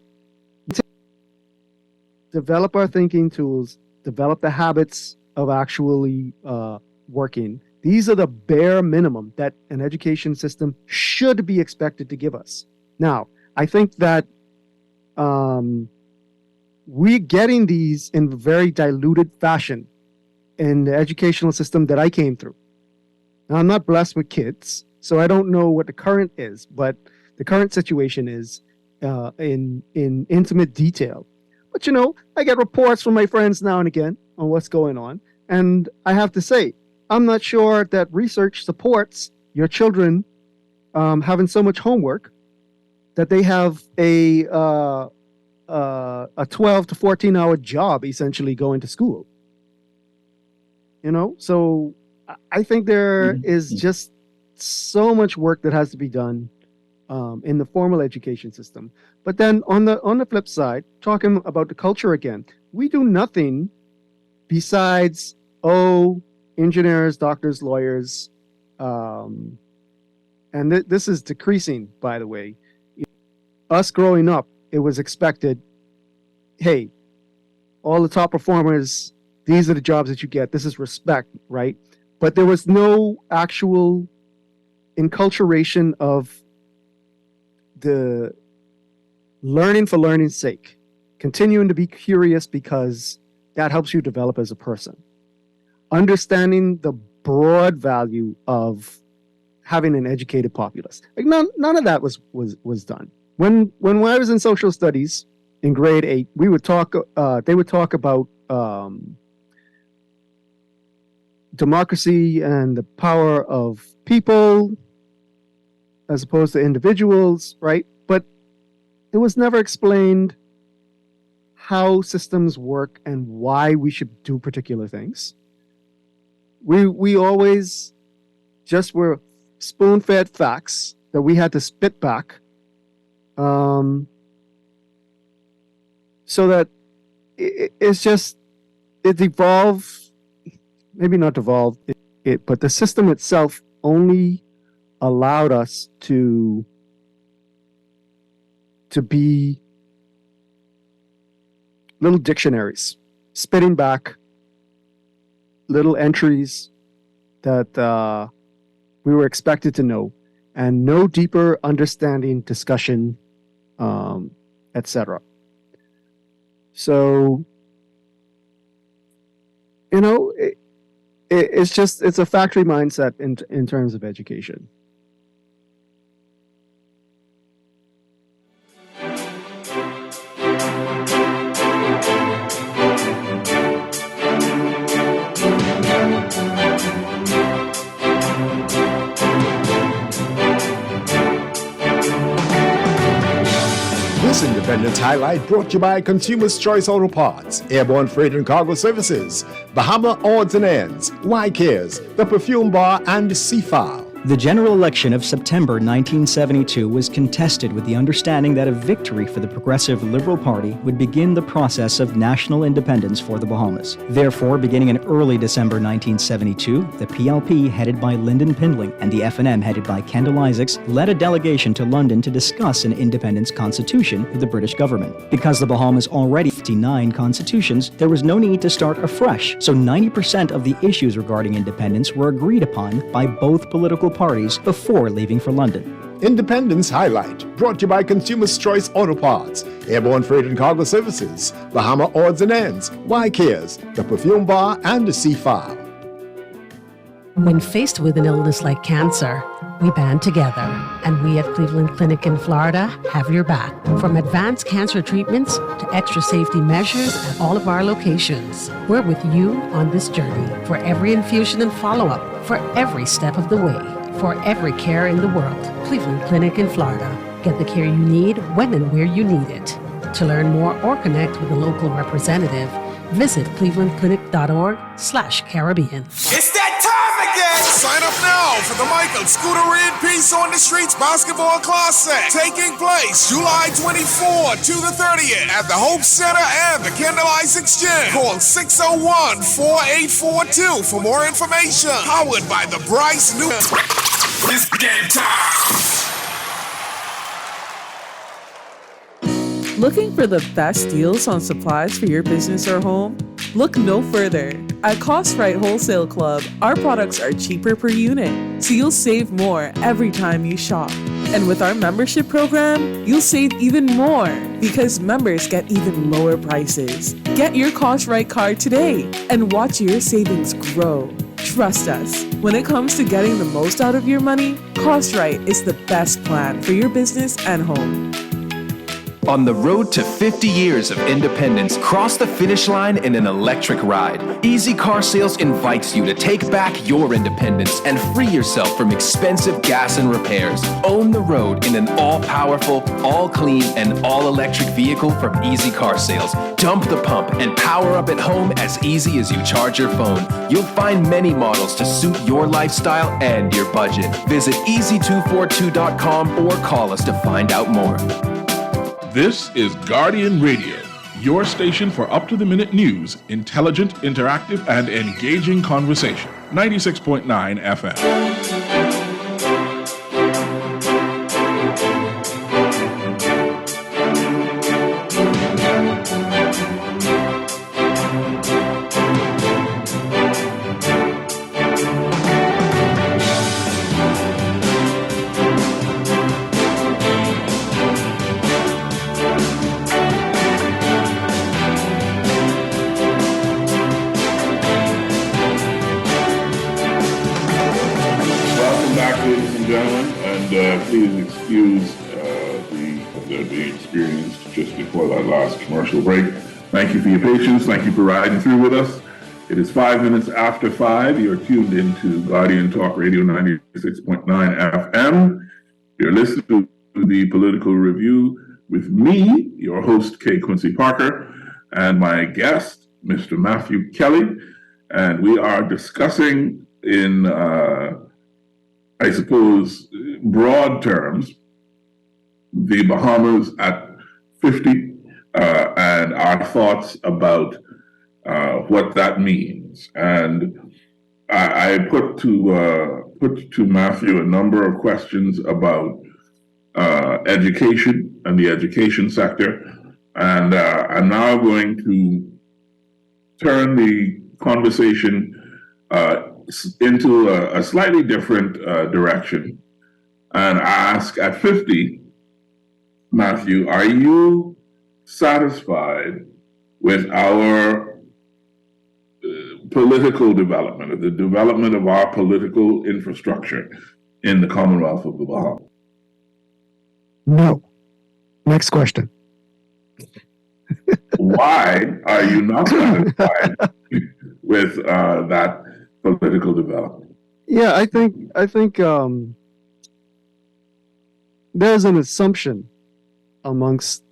develop our thinking tools, develop the habits of actually working. These are the bare minimum that an education system should be expected to give us. Now, I think that we're getting these in very diluted fashion in the educational system that I came through. Now, I'm not blessed with kids, so I don't know what the current is, but the current situation is in intimate detail. But I get reports from my friends now and again on what's going on, and I have to say, I'm not sure that research supports your children having so much homework that they have a 12 to 14-hour job essentially going to school. So I think there is just so much work that has to be done in the formal education system. But then on the flip side, talking about the culture again, we do nothing besides engineers, doctors, lawyers, and this is decreasing, by the way. Us growing up, it was expected, hey, all the top performers, these are the jobs that you get. This is respect, right? But there was no actual enculturation of the learning for learning's sake, continuing to be curious because that helps you develop as a person. Understanding the broad value of having an educated populace. Like none of that was done. When I was in social studies in grade 8, we would talk. They would talk about democracy and the power of people as opposed to individuals, right? But it was never explained how systems work and why we should do particular things. We always just were spoon-fed facts that we had to spit back, so that it evolved, maybe not evolved, but the system itself only allowed us to be little dictionaries, spitting back little entries that we were expected to know, and no deeper understanding, discussion, etc. So, it's a factory mindset in terms of education. This Independence Highlight brought to you by Consumers Choice Auto Parts, Airborne Freight and Cargo Services, Bahama Odds and Ends, Y Cares, The Perfume Bar, and Seafile. The general election of September 1972 was contested with the understanding that a victory for the Progressive Liberal Party would begin the process of national independence for the Bahamas. Therefore, beginning in early December 1972, the PLP, headed by Lyndon Pindling, and the FNM, headed by Kendall Isaacs, led a delegation to London to discuss an independence constitution with the British government. Because the Bahamas already 59 constitutions, there was no need to start afresh, so 90% of the issues regarding independence were agreed upon by both political parties before leaving for London. Independence Highlight, brought to you by Consumers Choice Auto Parts, Airborne Freight and Cargo Services, Bahama Odds and Ends, Y Cares, The Perfume Bar, and Seafile. When faced with an illness like cancer, we band together, and we at Cleveland Clinic in Florida have your back. From advanced cancer treatments to extra safety measures at all of our locations, we're with you on this journey for every infusion and follow-up, for every step of the way, for every care in the world. Cleveland Clinic in Florida. Get the care you need when and where you need it. To learn more or connect with a local representative, visit clevelandclinic.org/Caribbean. It's that time again! Sign up now for the Michael Scooter and Peace on the Streets Basketball Classic, taking place July 24 to the 30th at the Hope Center and the Kendall Isaacs Gym. Call 601-4842 for more information. Powered by the Bryce New. It's game time! Looking for the best deals on supplies for your business or home? Look no further. At Cost Right Wholesale Club, our products are cheaper per unit, so you'll save more every time you shop. And with our membership program, you'll save even more because members get even lower prices. Get your Cost Right card today and watch your savings grow. Trust us, when it comes to getting the most out of your money, Cost Right is the best plan for your business and home. On the road to 50 years of independence, cross the finish line in an electric ride. Easy Car Sales invites you to take back your independence and free yourself from expensive gas and repairs. Own the road in an all-powerful, all-clean, and all-electric vehicle from Easy Car Sales. Dump the pump and power up at home as easy as you charge your phone. You'll find many models to suit your lifestyle and your budget. Visit easy242.com or call us to find out more. This is Guardian Radio, your station for up-to-the-minute news, intelligent, interactive, and engaging conversation. 96.9 FM. Please excuse the experience just before that last commercial break. Thank you for your patience. Thank you for riding through with us. It is 5 minutes after 5. You're tuned into Guardian Talk Radio 96.9 FM. You're listening to the Political Review with me, your host, K. Quincy Parker, and my guest, Mr. Matthew Kelly. And we are discussing in I suppose, broad terms, the Bahamas at 50 and our thoughts about what that means. And I put to Matthew a number of questions about education and the education sector. And I'm now going to turn the conversation into a slightly different direction and ask, at 50, Matthew, are you satisfied with our political development, or the development of our political infrastructure in the Commonwealth of the Bahamas? No. Next question. Why are you not satisfied with that political development? Yeah, I think there's an assumption amongst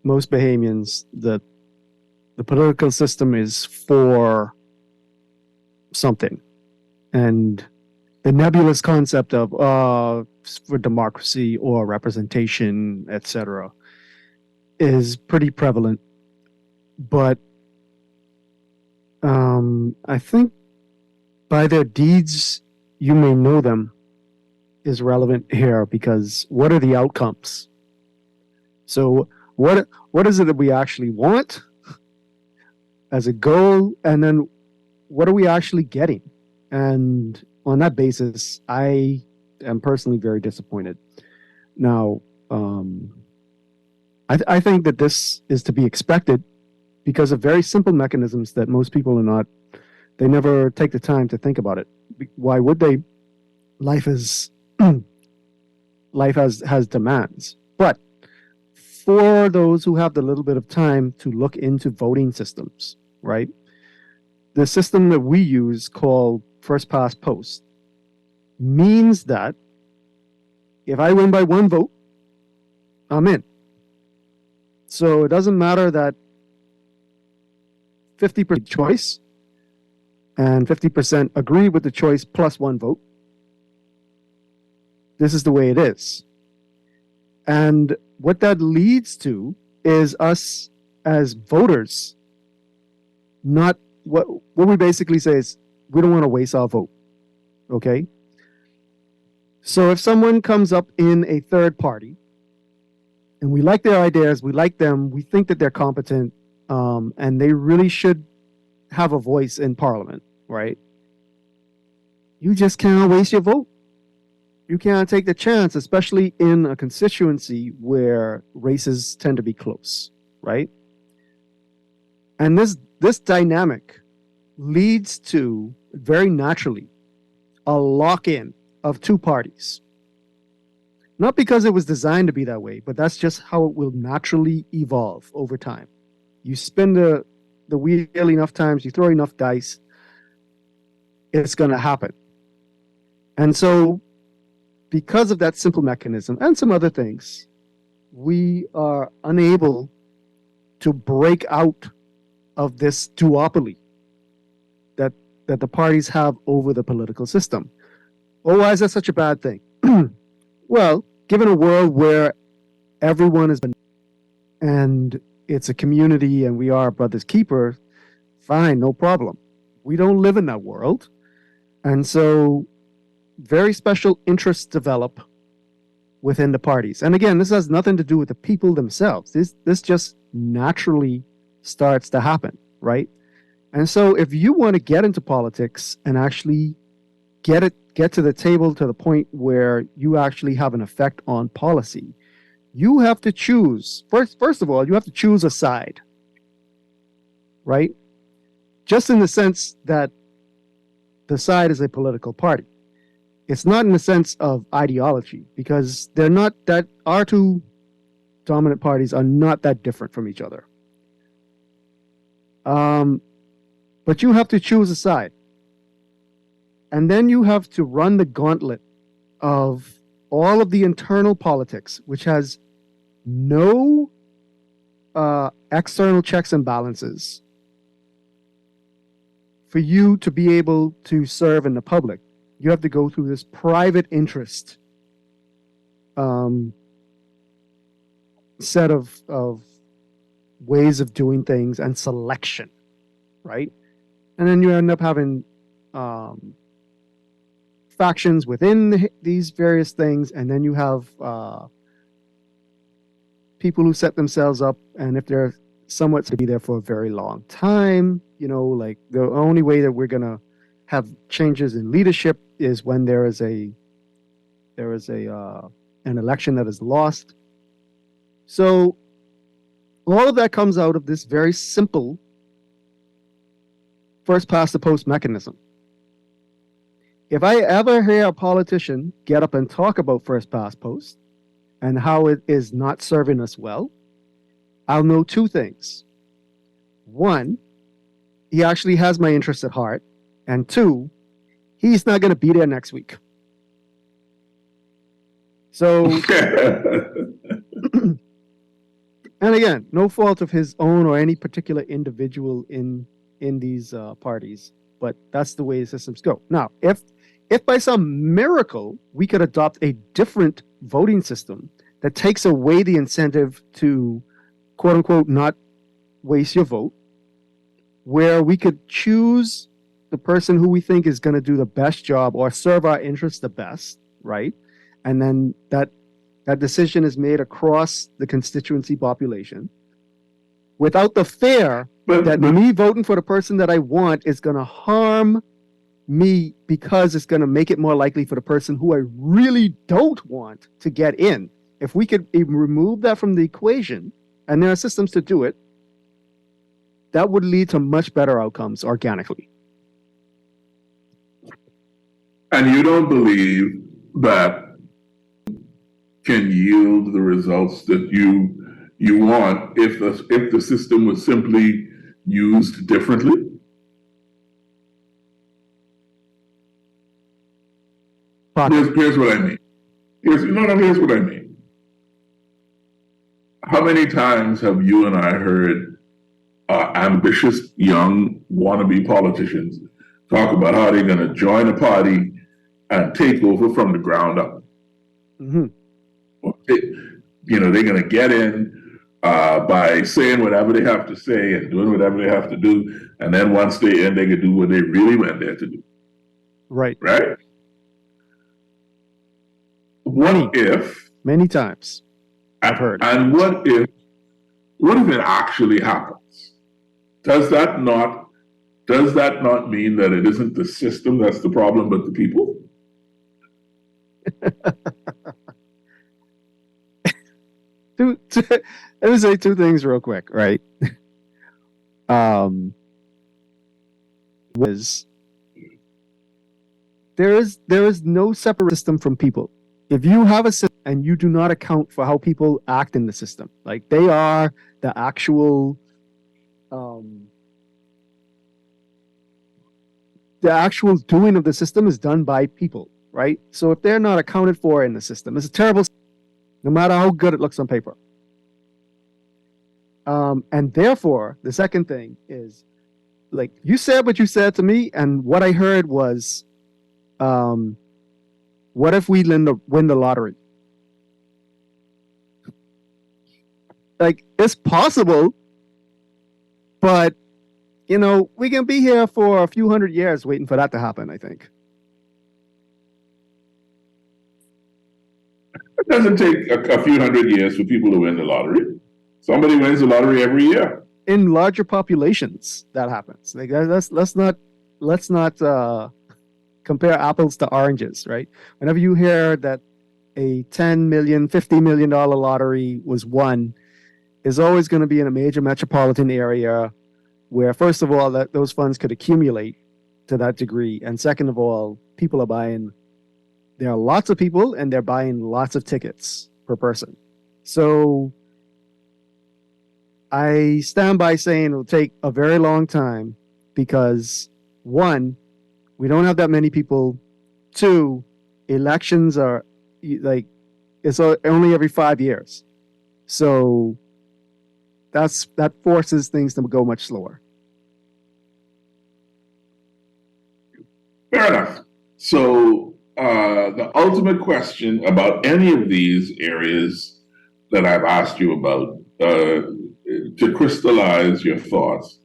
Bahamians that the political system is for something, and the nebulous concept of for democracy or representation, etc., is pretty prevalent. But I think by their deeds you may know them is relevant here, because what are the outcomes? So what is it that we actually want as a goal, and then what are we actually getting? And on that basis, I am personally very disappointed. Now, I think that this is to be expected because of very simple mechanisms that most people are not, they never take the time to think about it. Why would they? Life is, life has demands. But for those who have the little bit of time to look into voting systems, right? The system that we use called first past post means that if I win by one vote, I'm in. So it doesn't matter that 50% choice and 50% agree with the choice plus one vote. This is the way it is. And what that leads to is us as voters, not what we basically say is we don't want to waste our vote. Okay? So if someone comes up in a third party and we like their ideas, we like them, we think that they're competent, and they really should have a voice in parliament, right? You just can't waste your vote. You can't take the chance, especially in a constituency where races tend to be close, right? And this dynamic leads to, very naturally, a lock-in of two parties. Not because it was designed to be that way, but that's just how it will naturally evolve over time. You spin the wheel enough times, you throw enough dice, it's going to happen. And so, because of that simple mechanism and some other things, we are unable to break out of this duopoly that the parties have over the political system. Oh, why is that such a bad thing? Well, given a world where everyone has been, and it's a community and we are a brother's keeper, fine, no problem. We don't live in that world. And so very special interests develop within the parties. And again, this has nothing to do with the people themselves. This just naturally starts to happen, right? And so if you want to get into politics and actually get to the table to the point where you actually have an effect on policy, you have to choose, first of all, you have to choose a side, right? Just in the sense that the side is a political party. It's not in the sense of ideology, because they're not that, our two dominant parties are not that different from each other. But you have to choose a side. And then you have to run the gauntlet of all of the internal politics, which has no external checks and balances for you to be able to serve in the public. You have to go through this private interest set of ways of doing things and selection, right? And then you end up having factions within these various things, and then you have people who set themselves up, and if they're somewhat to be there for a very long time, you know, like the only way that we're gonna have changes in leadership is when there is an election that is lost. So all of that comes out of this very simple first past the post mechanism. If I ever hear a politician get up and talk about first past post and how it is not serving us well, I'll know two things. One, he actually has my interest at heart. And two, he's not going to be there next week. So And again, no fault of his own or any particular individual in these parties, but that's the way the systems go. Now, if by some miracle we could adopt a different voting system that takes away the incentive to quote unquote not waste your vote, where we could choose the person who we think is going to do the best job or serve our interests the best, right? And then that decision is made across the constituency population without the fear that me voting for the person that I want is going to harm me because it's going to make it more likely for the person who I really don't want to get in. If we could remove that from the equation, and there are systems to do it, that would lead to much better outcomes organically. And you don't believe that can yield the results that you want if the system was simply used differently? Here's what I mean. Here's what I mean. How many times have you and I heard ambitious young wannabe politicians talk about how they're going to join a party and take over from the ground up? Mm-hmm. They're going to get in by saying whatever they have to say and doing whatever they have to do, and then once they end, they can do what they really went there to do. Right. Right? Many times I've heard. And what if it actually happens? Does that not mean that it isn't the system that's the problem, but the people? Let me say two things real quick, right? There is no separate system from people. If you have a system and you do not account for how people act in the system, like they are the actual doing of the system is done by people, right? So if they're not accounted for in the system, it's a terrible system, no matter how good it looks on paper. And therefore, the second thing is, like, you said what you said to me, and what I heard was, what if we win the lottery? Like, it's possible, but, we can be here for a few hundred years waiting for that to happen, I think. It doesn't take a few hundred years for people to win the lottery. Somebody wins the lottery every year. In larger populations, that happens. Like, let's not compare apples to oranges, right? Whenever you hear that a $10 million, $50 million lottery was won, is always going to be in a major metropolitan area where, first of all, that those funds could accumulate to that degree, and second of all, people are buying. There are lots of people, and they're buying lots of tickets per person. So I stand by saying it'll take a very long time because, one, we don't have that many people. Two, elections are like, it's only every 5 years. So that forces things to go much slower. Fair enough. So the ultimate question about any of these areas that I've asked you about, to crystallize your thoughts,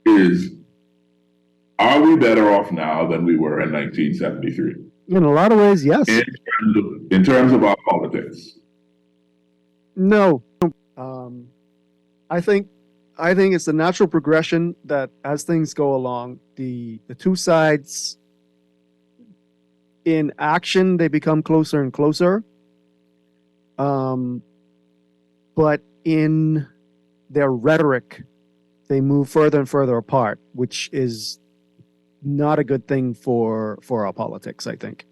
is, are we better off now than we were in 1973? In a lot of ways, yes. In terms of our politics? No. I think it's the natural progression that as things go along, the two sides in action, they become closer and closer. But in their rhetoric, they move further and further apart, which is not a good thing for our politics, I think.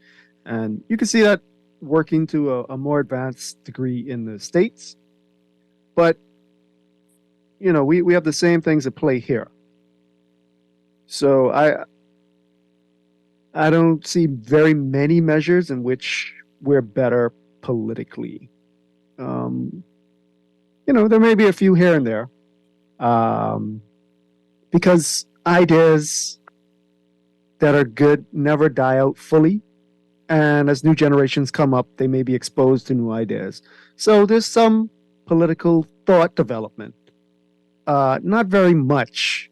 And you can see that working to a more advanced degree in the States. But, we have the same things at play here. So I don't see very many measures in which we're better politically. there may be a few here and there, because ideas that are good never die out fully. And as new generations come up, they may be exposed to new ideas. So there's some political thought development, not very much.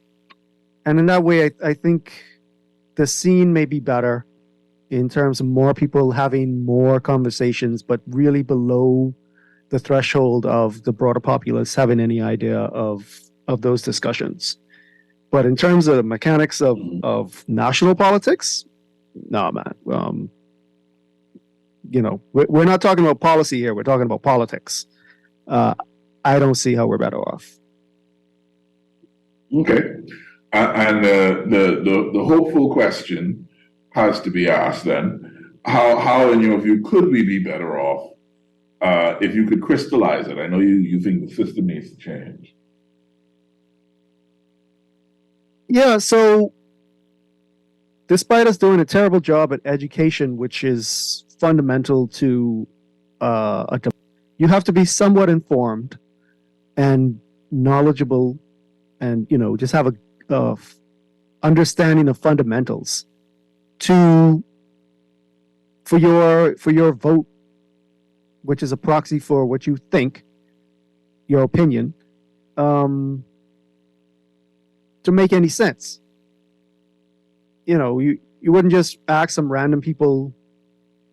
And in that way, I think the scene may be better in terms of more people having more conversations, but really below the threshold of the broader populace having any idea of those discussions. But in terms of the mechanics of national politics, no, man. We're not talking about policy here. We're talking about politics. I don't see how we're better off. Okay. And the hopeful question has to be asked then, how in your view could we be better off if you could crystallize it? I know you think the system needs to change. Yeah, so despite us doing a terrible job at education, which is fundamental to you have to be somewhat informed and knowledgeable, and just have a understanding of fundamentals for your vote, which is a proxy for what you think, your opinion, to make any sense. You wouldn't just ask some random people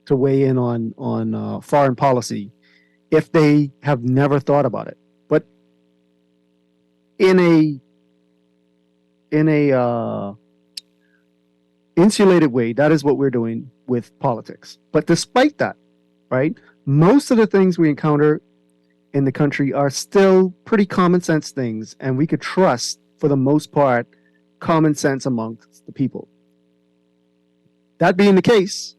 to weigh in on foreign policy if they have never thought about it. But in a insulated way, that is what we're doing with politics. But despite that, right, most of the things we encounter in the country are still pretty common sense things, and we could trust, for the most part, common sense amongst the people. That being the case,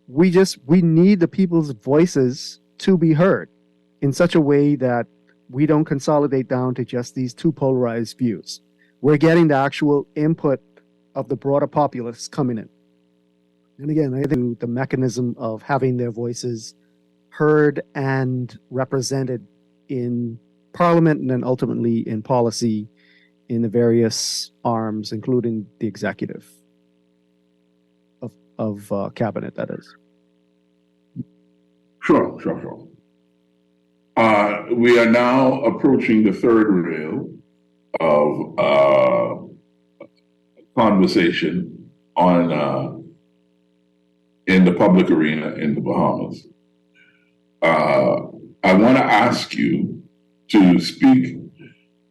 we need the people's voices to be heard in such a way that we don't consolidate down to just these two polarized views. We're getting the actual input of the broader populace coming in. And again, I think the mechanism of having their voices heard and represented in parliament and then ultimately in policy in the various arms, including the executive of cabinet, that is. Sure. We are now approaching the third rail of conversation in the public arena in the Bahamas. I want to ask you to speak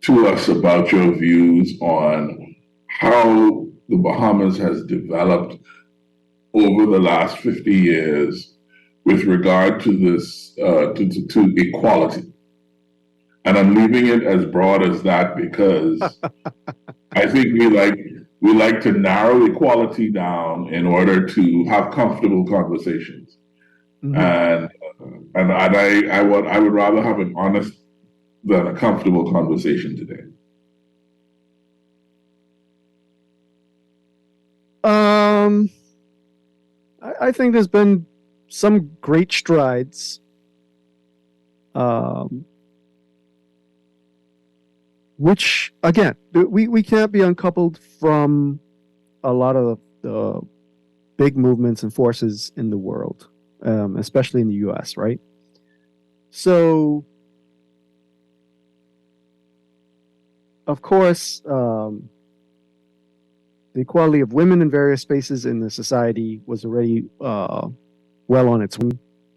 to us about your views on how the Bahamas has developed over the last 50 years with regard to this, to equality. And I'm leaving it as broad as that because I think we like to narrow equality down in order to have comfortable conversations. Mm-hmm. And I would rather have an honest than a comfortable conversation today. I think there's been some great strides. Which, again, we can't be uncoupled from a lot of the big movements and forces in the world, especially in the US, right? So, of course, the equality of women in various spaces in the society was already well on its way.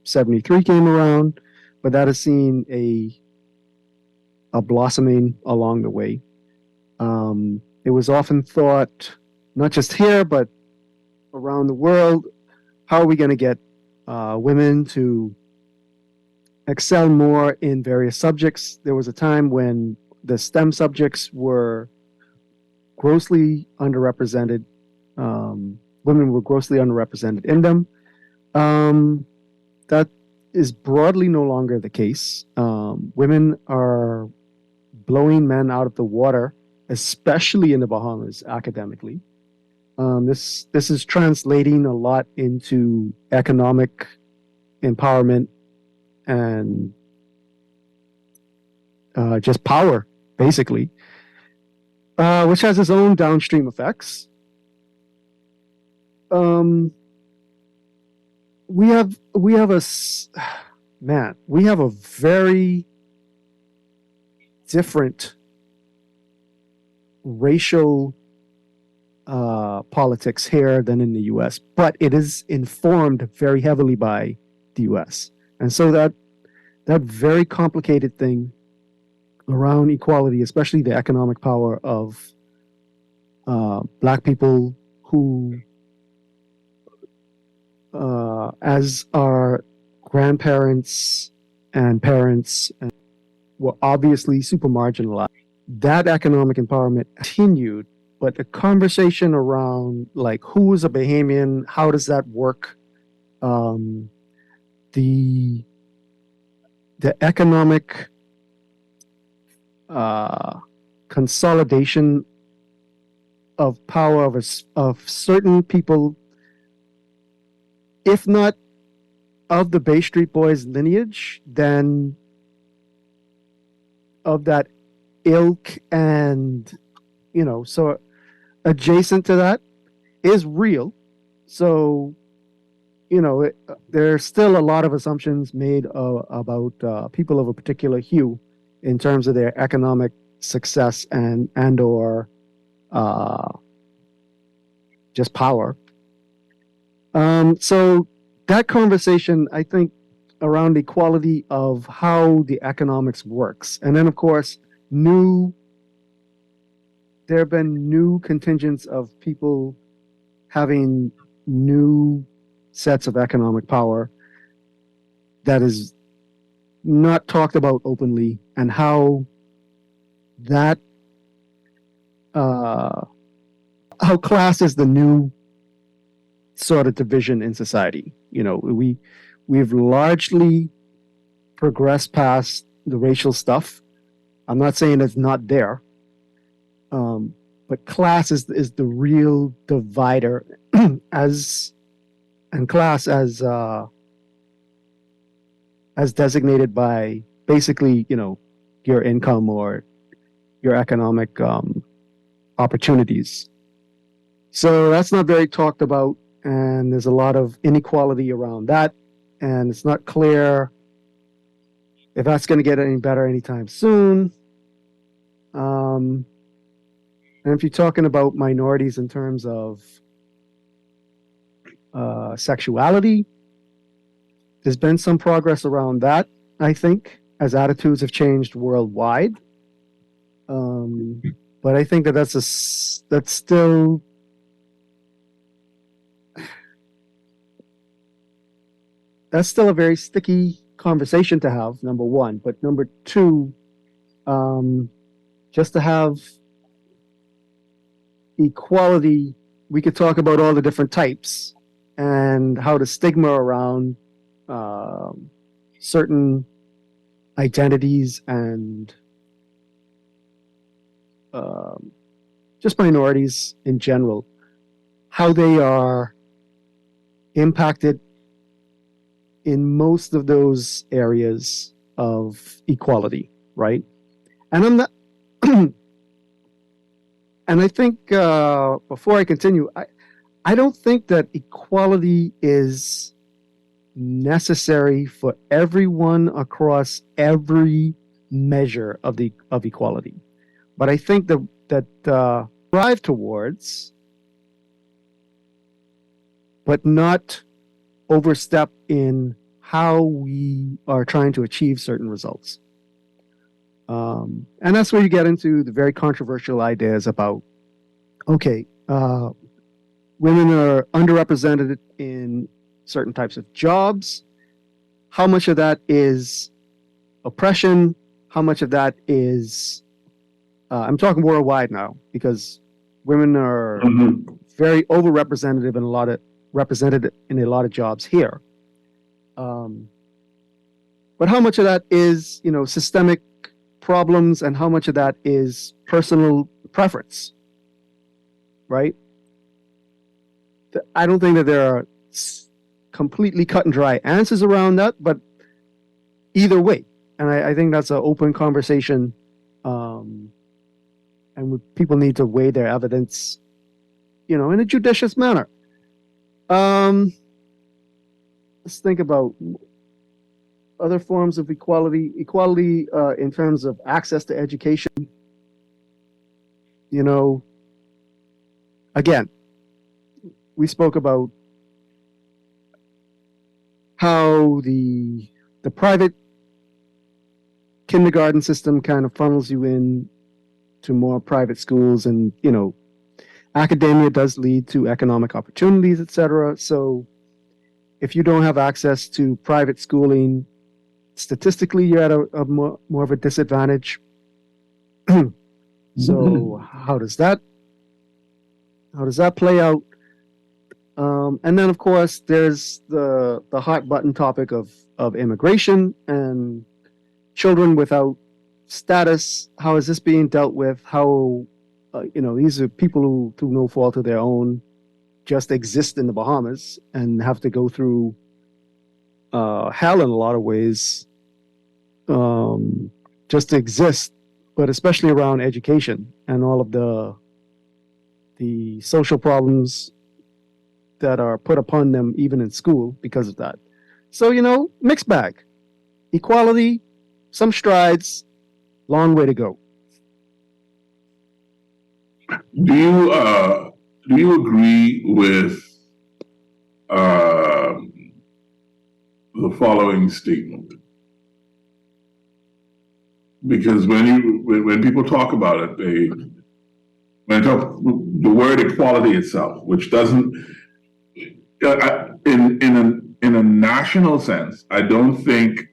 73 came around, but that has seen a blossoming along the way. It was often thought, not just here, but around the world, how are we going to get women to excel more in various subjects? There was a time when the STEM subjects were grossly underrepresented. Women were grossly underrepresented in them. That is broadly no longer the case. Women are blowing men out of the water, especially in the Bahamas academically. This is translating a lot into economic empowerment and just power, basically, which has its own downstream effects. We have a very different racial politics here than in the U.S., but it is informed very heavily by the U.S. And so that very complicated thing around equality, especially the economic power of Black people who, as our grandparents and parents, were obviously super marginalized. That economic empowerment continued, but the conversation around like who is a Bahamian, how does that work, the economic consolidation of power of certain people, if not of the Bay Street Boys lineage, then of that ilk, and so adjacent to that is real. So there's still a lot of assumptions made about people of a particular hue in terms of their economic success and or just power. So that conversation, I think, around equality of how the economics works, and then of course there have been new contingents of people having new sets of economic power that is not talked about openly, and how that how class is the new sort of division in society. We've largely progressed past the racial stuff. I'm not saying it's not there, but class is the real divider, and class as designated by basically your income or your economic opportunities. So that's not very talked about, and there's a lot of inequality around that, and it's not clear if that's going to get any better anytime soon. And if you're talking about minorities in terms of sexuality, there's been some progress around that, I think, as attitudes have changed worldwide. But I think that's still a very sticky conversation to have, number one. But number two, just to have equality, we could talk about all the different types and how the stigma around certain identities and just minorities in general, how they are impacted in most of those areas of equality, right? And I'm not, and I think before I continue, I don't think that equality is necessary for everyone across every measure of equality. But I think that strive towards, but not overstep in how we are trying to achieve certain results. And that's where you get into the very controversial ideas about, okay, women are underrepresented in certain types of jobs. How much of that is oppression? How much of that is, I'm talking worldwide now, because women are very overrepresented in a lot of jobs here. But how much of that is, systemic problems, and how much of that is personal preference, right? I don't think that there are completely cut and dry answers around that, but either way, and I think that's an open conversation, and people need to weigh their evidence, in a judicious manner. Let's think about other forms of equality. Equality in terms of access to education. Again, we spoke about how the private kindergarten system kind of funnels you in to more private schools, and academia does lead to economic opportunities, etc. So if you don't have access to private schooling, statistically you're at a more of a disadvantage. So how does that play out? And then of course there's the hot button topic of immigration and children without status. How is this being dealt with? How these are people who, through no fault of their own, just exist in the Bahamas and have to go through hell in a lot of ways, just to exist, but especially around education and all of the social problems that are put upon them even in school because of that. So, mixed bag. Equality, some strides, long way to go. Do you agree with the following statement? Because when people talk about it, when they talk the word equality itself, which doesn't in a national sense, I don't think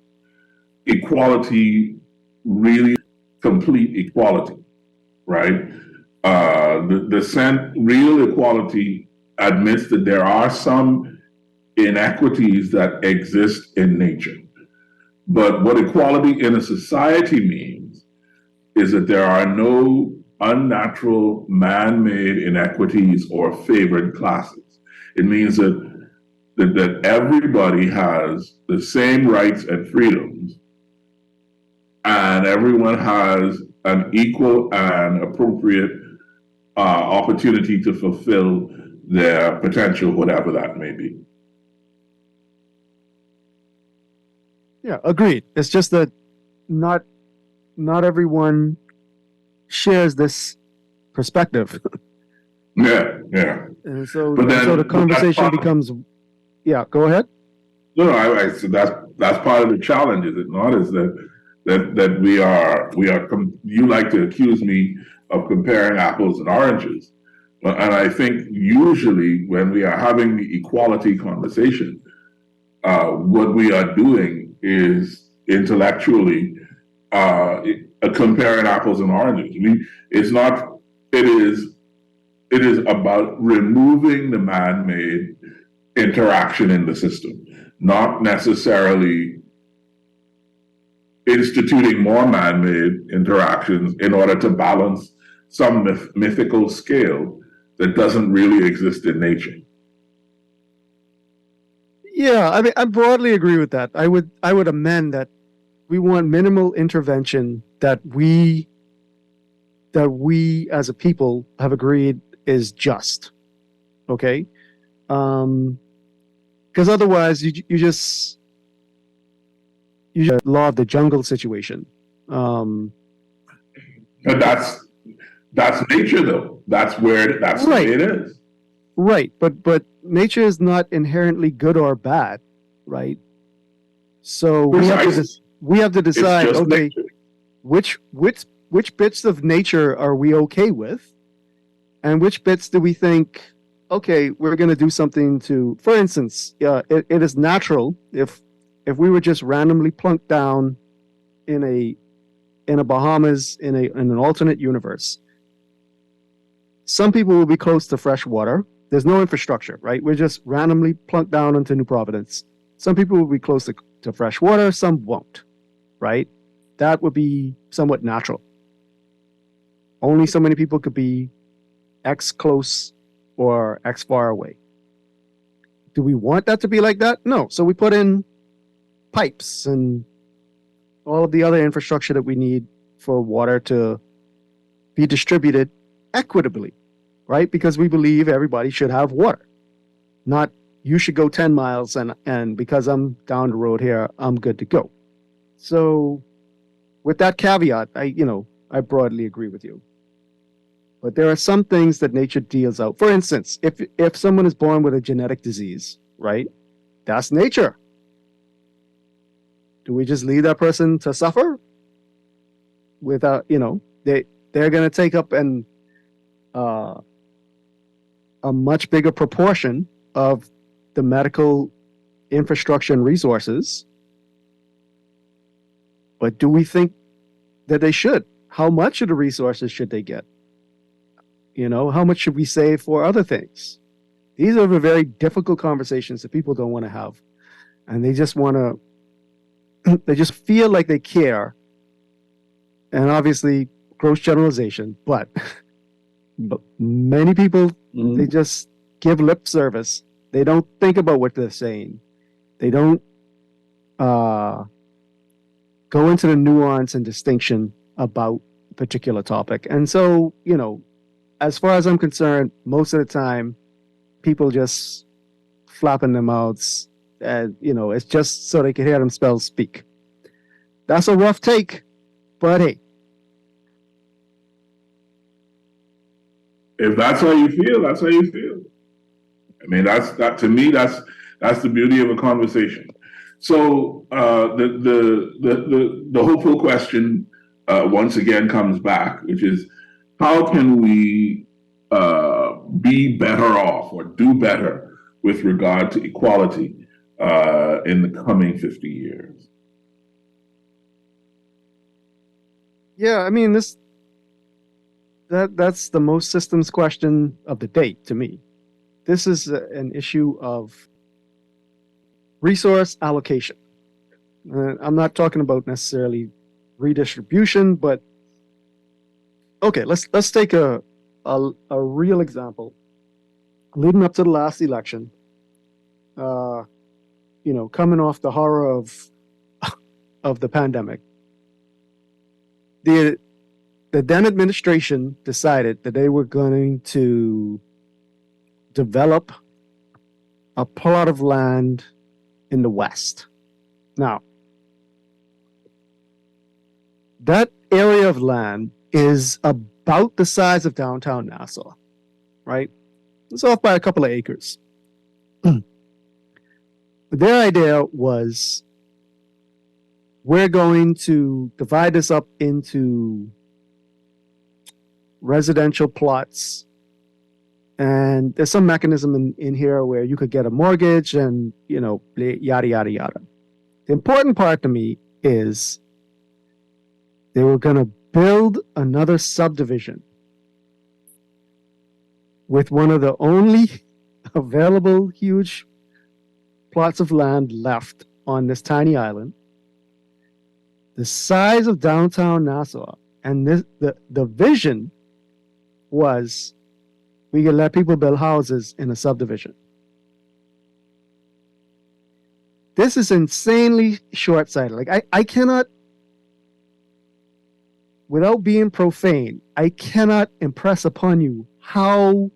equality really complete equality, right? Real equality admits that there are some inequities that exist in nature. But what equality in a society means is that there are no unnatural man-made inequities or favored classes. It means that everybody has the same rights and freedoms, and everyone has an equal and appropriate opportunity to fulfill their potential, whatever that may be. Yeah, agreed. It's just that not everyone shares this perspective. Yeah. And so the conversation becomes, yeah, go ahead. No, so that's part of the challenge, is it not? Is that we are you like to accuse me of comparing apples and oranges, and I think usually when we are having the equality conversation, what we are doing is intellectually comparing apples and oranges. It is about removing the man-made interaction in the system, not necessarily instituting more man-made interactions in order to balance some mythical scale that doesn't really exist in nature. Yeah, I mean, I broadly agree with that. I would amend that we want minimal intervention that we as a people have agreed is just. Okay? Because otherwise you just law of the jungle situation. And that's nature, though. That's right. The way it is. Right, but nature is not inherently good or bad, right? So we have to decide, okay, which bits of nature are we okay with, and which bits do we think, okay, we're going to do something to. For instance, it is natural if we were just randomly plunked down in a Bahamas in an alternate universe. Some people will be close to fresh water. There's no infrastructure, right? We're just randomly plunked down into New Providence. Some people will be close to fresh water, some won't, right? That would be somewhat natural. Only so many people could be X close or X far away. Do we want that to be like that? No. So we put in pipes and all of the other infrastructure that we need for water to be distributed equitably, right? Because we believe everybody should have water, not you should go 10 miles and because I'm down the road here, I'm good to go. So with that caveat, I broadly agree with you. But there are some things that nature deals out. For instance, if someone is born with a genetic disease, right? That's nature. Do we just leave that person to suffer? Without, they're going to take up a much bigger proportion of the medical infrastructure and resources. But do we think that they should? How much of the resources should they get? How much should we save for other things? These are the very difficult conversations that people don't want to have. And they just want to, they just feel like they care. And obviously, gross generalization, but many people, they just give lip service. They don't think about what they're saying. They don't go into the nuance and distinction about a particular topic. And so, as far as I'm concerned, most of the time, people just flapping their mouths, and it's just so they can hear themselves speak. That's a rough take, but hey. If that's how you feel, that's how you feel. I mean, that to me, that's the beauty of a conversation. So the hopeful question once again comes back, which is, how can we be better off or do better with regard to equality in the coming 50 years? Yeah, I mean, that's the most systems question of the day to me. This is an issue of resource allocation. I'm not talking about necessarily redistribution, but okay, let's take a real example. Leading up to the last election, coming off the horror of the pandemic, the then administration decided that they were going to develop a plot of land in the West. Now, that area of land is about the size of downtown Nassau, right? It's off by a couple of acres. Their idea was, we're going to divide this up into residential plots, and there's some mechanism in here where you could get a mortgage and, yada, yada, yada. The important part to me is they were going to build another subdivision with one of the only available huge plots of land left on this tiny island, the size of downtown Nassau. And the vision was, we could let people build houses in a subdivision. This is insanely short-sighted. Like, I cannot, without being profane, I cannot impress upon you how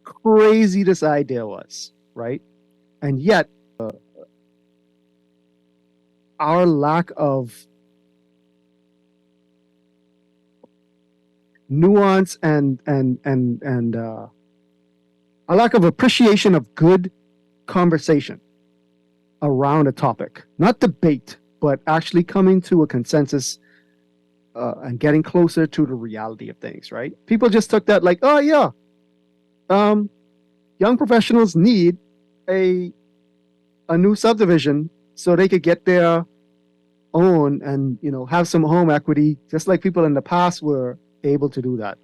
crazy this idea was, right? And yet, our lack of nuance and a lack of appreciation of good conversation around a topic, not debate, but actually coming to a consensus and getting closer to the reality of things, right? People just took that like, oh yeah, young professionals need a new subdivision so they could get their own and have some home equity, just like people in the past were able to do that.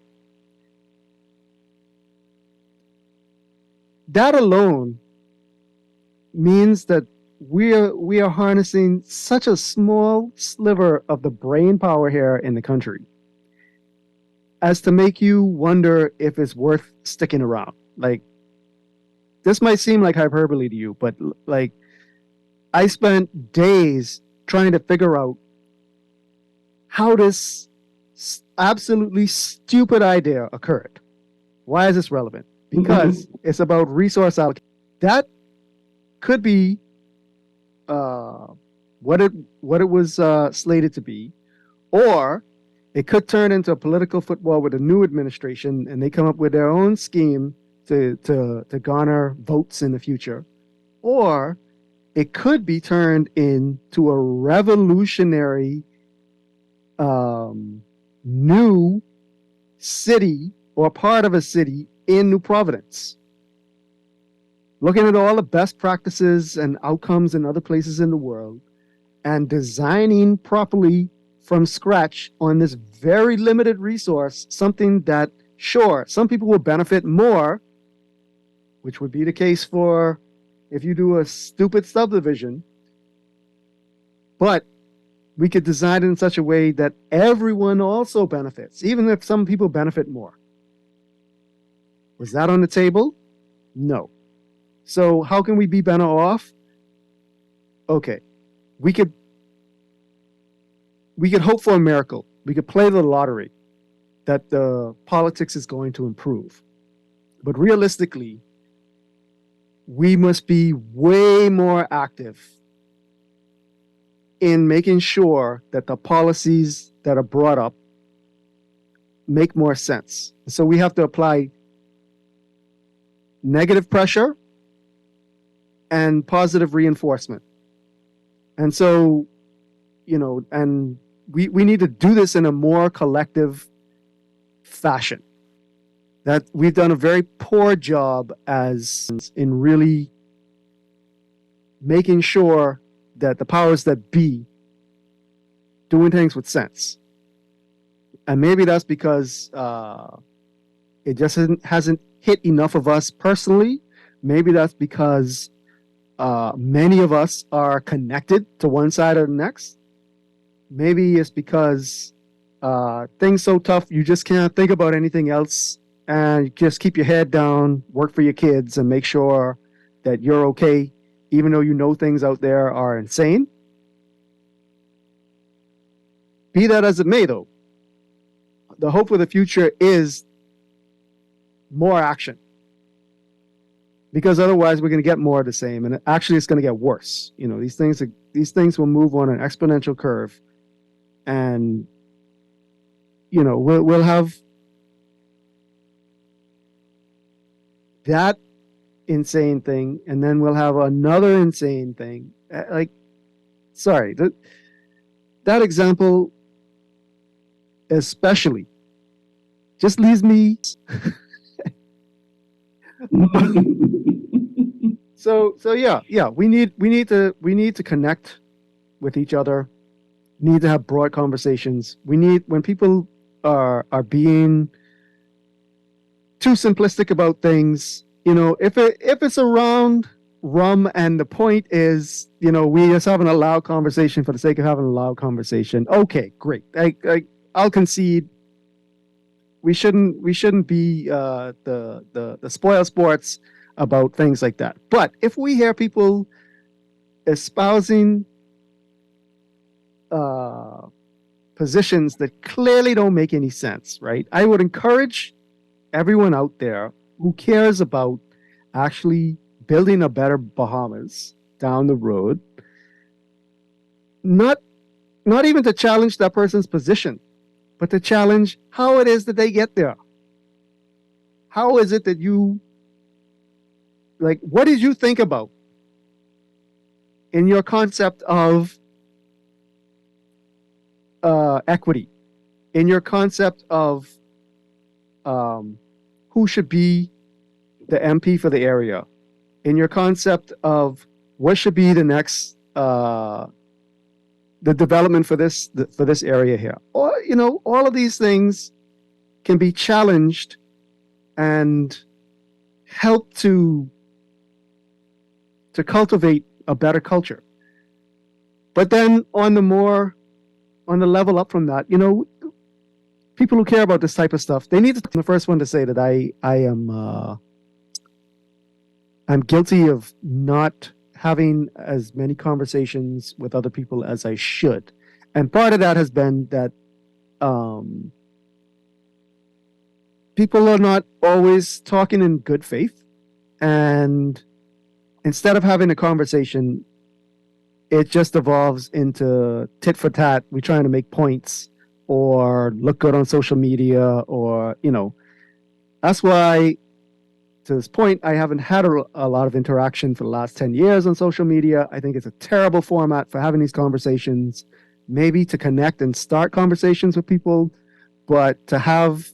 That alone means that we are harnessing such a small sliver of the brain power here in the country as to make you wonder if it's worth sticking around. Like, this might seem like hyperbole to you, but like, I spent days trying to figure out how this absolutely stupid idea occurred. Why is this relevant? Because it's about resource allocation. That could be what it was slated to be, or it could turn into a political football with a new administration, and they come up with their own scheme to garner votes in the future, or it could be turned into a revolutionary new city or part of a city in New Providence. Looking at all the best practices and outcomes in other places in the world and designing properly from scratch on this very limited resource, something that, sure, some people will benefit more, which would be the case for if you do a stupid subdivision, but we could design it in such a way that everyone also benefits, even if some people benefit more. Was that on the table? No. So how can we be better off? Okay, we could hope for a miracle. We could play the lottery that the politics is going to improve. But realistically, we must be way more active in making sure that the policies that are brought up make more sense. So we have to apply negative pressure and positive reinforcement. And so, and we need to do this in a more collective fashion. That we've done a very poor job as in really making sure that the powers that be doing things with sense. And maybe that's because it just hasn't hit enough of us personally. Maybe that's because many of us are connected to one side or the next. Maybe it's because things so tough you just can't think about anything else, and you just keep your head down, work for your kids, and make sure that you're okay, even though you know things out there are insane. Be that as it may, though, the hope for the future is more action. Because otherwise we're going to get more of the same, and actually it's going to get worse. These things will move on an exponential curve, and we'll have that insane thing, and then we'll have another insane thing. That example especially just leaves me. So yeah. We need to connect with each other. Need to have broad conversations. When people are being too simplistic about things, if it's around rum and the point is, we just having a loud conversation for the sake of having a loud conversation. Okay, great. I'll concede. We shouldn't be the spoil sports about things like that. But if we hear people espousing positions that clearly don't make any sense, right? I would encourage everyone out there who cares about actually building a better Bahamas down the road, not even to challenge that person's position, but to challenge how it is that they get there. How is it that what did you think about in your concept of equity, in your concept of who should be the MP for the area, in your concept of what should be the next the development for this area here? Or all of these things can be challenged and help to cultivate a better culture. But then on the level up from that, people who care about this type of stuff, they need to be the first one to say that I'm guilty of not having as many conversations with other people as I should. And part of that has been that people are not always talking in good faith. And instead of having a conversation, it just evolves into tit for tat. We're trying to make points or look good on social media, or, that's why, to this point, I haven't had a lot of interaction for the last 10 years on social media. I think it's a terrible format for having these conversations, maybe to connect and start conversations with people, but to have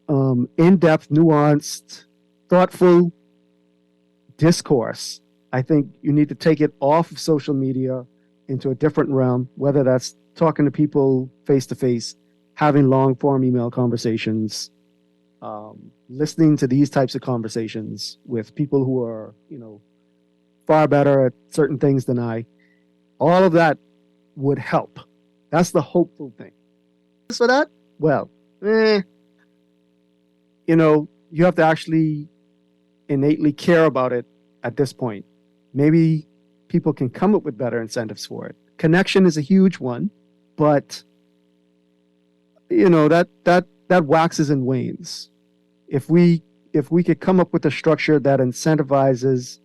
in-depth, nuanced, thoughtful discourse, I think you need to take it off of social media into a different realm, whether that's talking to people face to face, having long form email conversations, listening to these types of conversations with people who are, far better at certain things than I. All of that would help. That's the hopeful thing. As for that, well, you have to actually innately care about it at this point. Maybe people can come up with better incentives for it. Connection is a huge one, but that waxes and wanes. If we could come up with a structure that incentivizes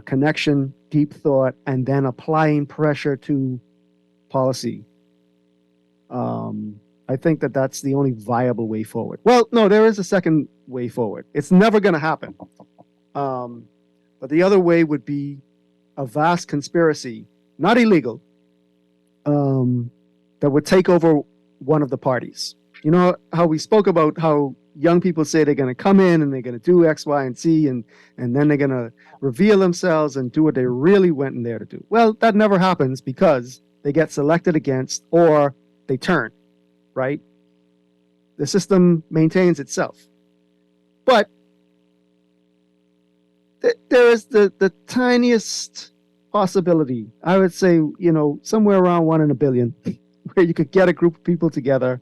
connection, deep thought, and then applying pressure to policy, I think that's the only viable way forward. Well, no, there is a second way forward. It's never going to happen. But the other way would be a vast conspiracy, not illegal, that would take over one of the parties. You know how we spoke about how young people say they're going to come in and they're going to do X, Y, and Z, and then they're going to reveal themselves and do what they really went in there to do. Well, that never happens because they get selected against or they turn, right? The system maintains itself. But there is the tiniest possibility, I would say, somewhere around 1 in a billion, where you could get a group of people together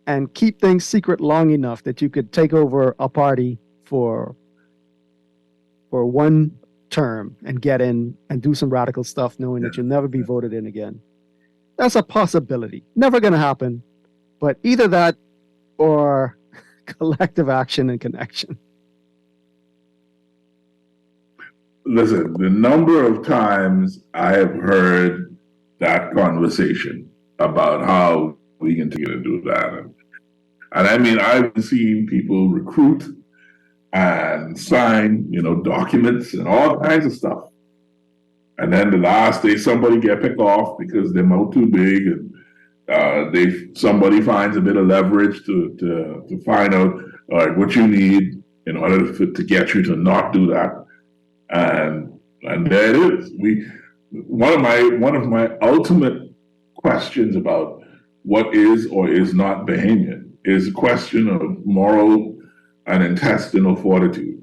and keep things secret long enough that you could take over a party for one term and get in and do some radical stuff, knowing that you'll never be voted in again. That's a possibility. Never going to happen, but either that or collective action and connection. Listen, the number of times I have heard that conversation about how we can take it and do that. And I mean, I've seen people recruit and sign, documents and all kinds of stuff. And then the last day, somebody get picked off because their mouth too big, and somebody finds a bit of leverage to find out what you need in order to get you to not do that. And there it is. One of my ultimate questions about what is or is not Bahamian is a question of moral and intestinal fortitude.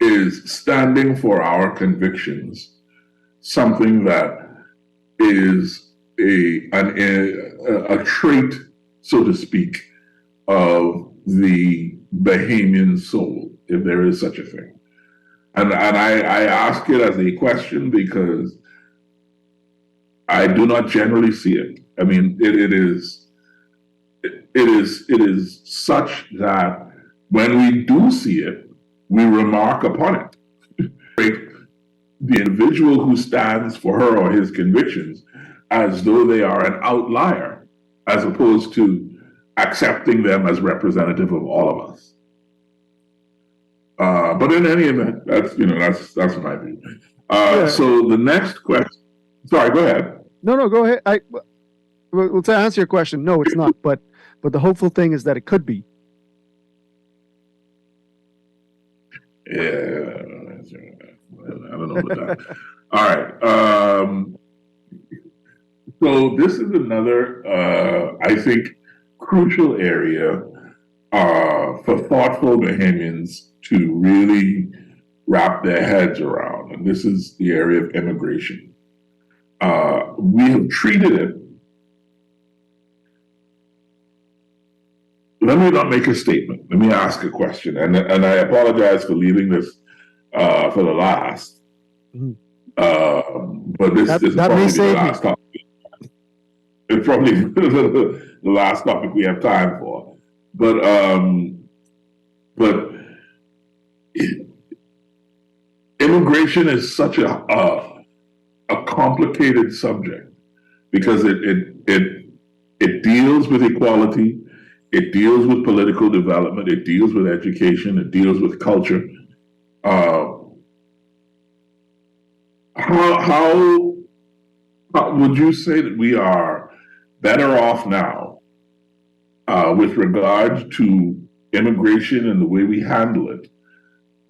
Is standing for our convictions something that is a trait, so to speak, of the Bahamian soul, if there is such a thing? And I ask it as a question because I do not generally see it. I mean, it is such that when we do see it, we remark upon it. The individual who stands for her or his convictions as though they are an outlier, as opposed to accepting them as representative of all of us. But in any event, that's my view. So the next question. Sorry, go ahead. No, go ahead. Well, to answer your question, no, it's not. But the hopeful thing is that it could be. Yeah, I don't know about that. All right. So this is another, I think, crucial area for thoughtful Bahamians to really wrap their heads around, and this is the area of immigration. We have treated it let me not make a statement. Let me ask a question, and I apologize for leaving this for the last. Mhm. But this That is may probably the save me. last topic. It's probably the last topic we have time for. But immigration is such a complicated subject because it deals with equality, it deals with political development, it deals with education, it deals with culture. Uh, how would you say that we are better off now with regard to immigration and the way we handle it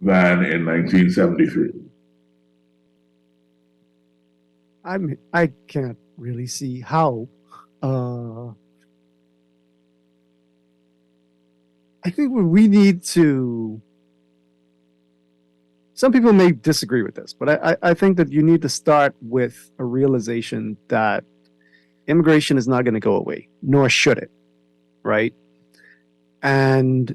than in 1973? I can't really see how. I think we need to. Some people may disagree with this, but I think that you need to start with a realization that immigration is not going to go away, nor should it, right? And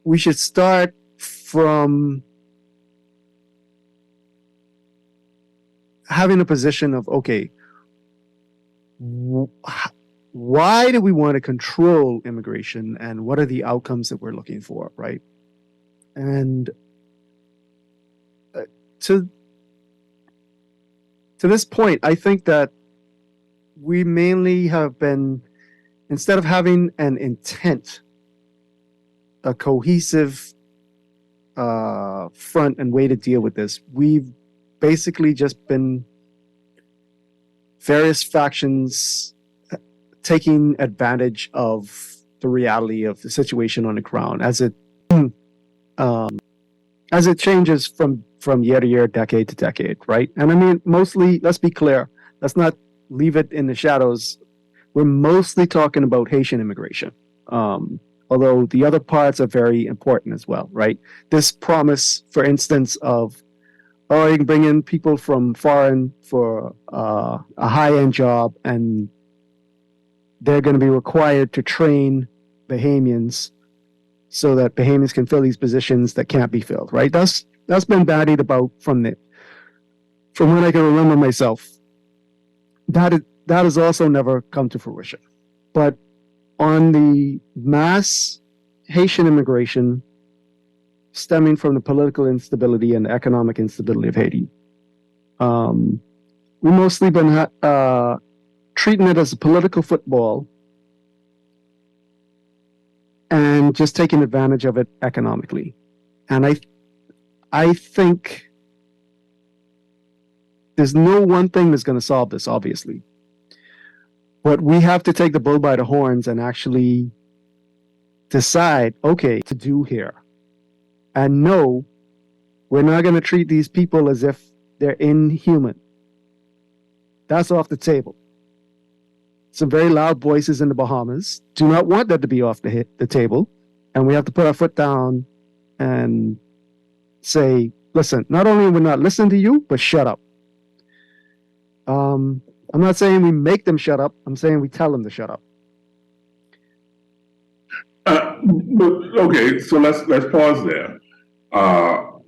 we should start from having a position of, okay, why do we want to control immigration and what are the outcomes that we're looking for, right? And to this point, I think that we mainly have been, instead of having an intent, a cohesive front and way to deal with this, we've basically just been various factions taking advantage of the reality of the situation on the ground as it changes from year to year, decade to decade, right? And I mean, mostly, let's be clear, let's not leave it in the shadows. We're mostly talking about Haitian immigration, although the other parts are very important as well, right? This promise, for instance, of, oh, you can bring in people from foreign for a high-end job, and they're going to be required to train Bahamians so that Bahamians can fill these positions that can't be filled, right? That's been bandied about from when I can remember myself. That has also never come to fruition. But on the mass Haitian immigration stemming from the political instability and economic instability of Haiti, we've mostly been treating it as a political football and just taking advantage of it economically. And I think there's no one thing that's going to solve this, obviously. But we have to take the bull by the horns and actually decide, okay, to do here. And no, we're not going to treat these people as if they're inhuman. That's off the table. Some very loud voices in the Bahamas do not want that to be off the table. And we have to put our foot down and say, listen, not only are we not listening to you, but shut up. I'm not saying we make them shut up. I'm saying we tell them to shut up. But okay, so let's pause there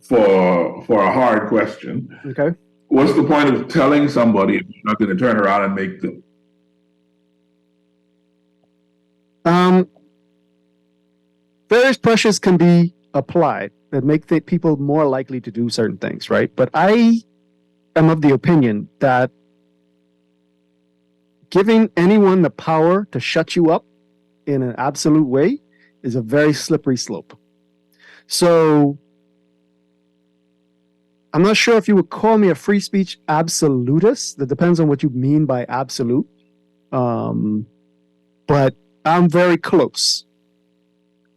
for a hard question. Okay. What's the point of telling somebody if you're not going to turn around and make them? Various pressures can be applied that make people more likely to do certain things, right? But I am of the opinion that giving anyone the power to shut you up in an absolute way is a very slippery slope. So I'm not sure if you would call me a free speech absolutist. That depends on what you mean by absolute. But I'm very close.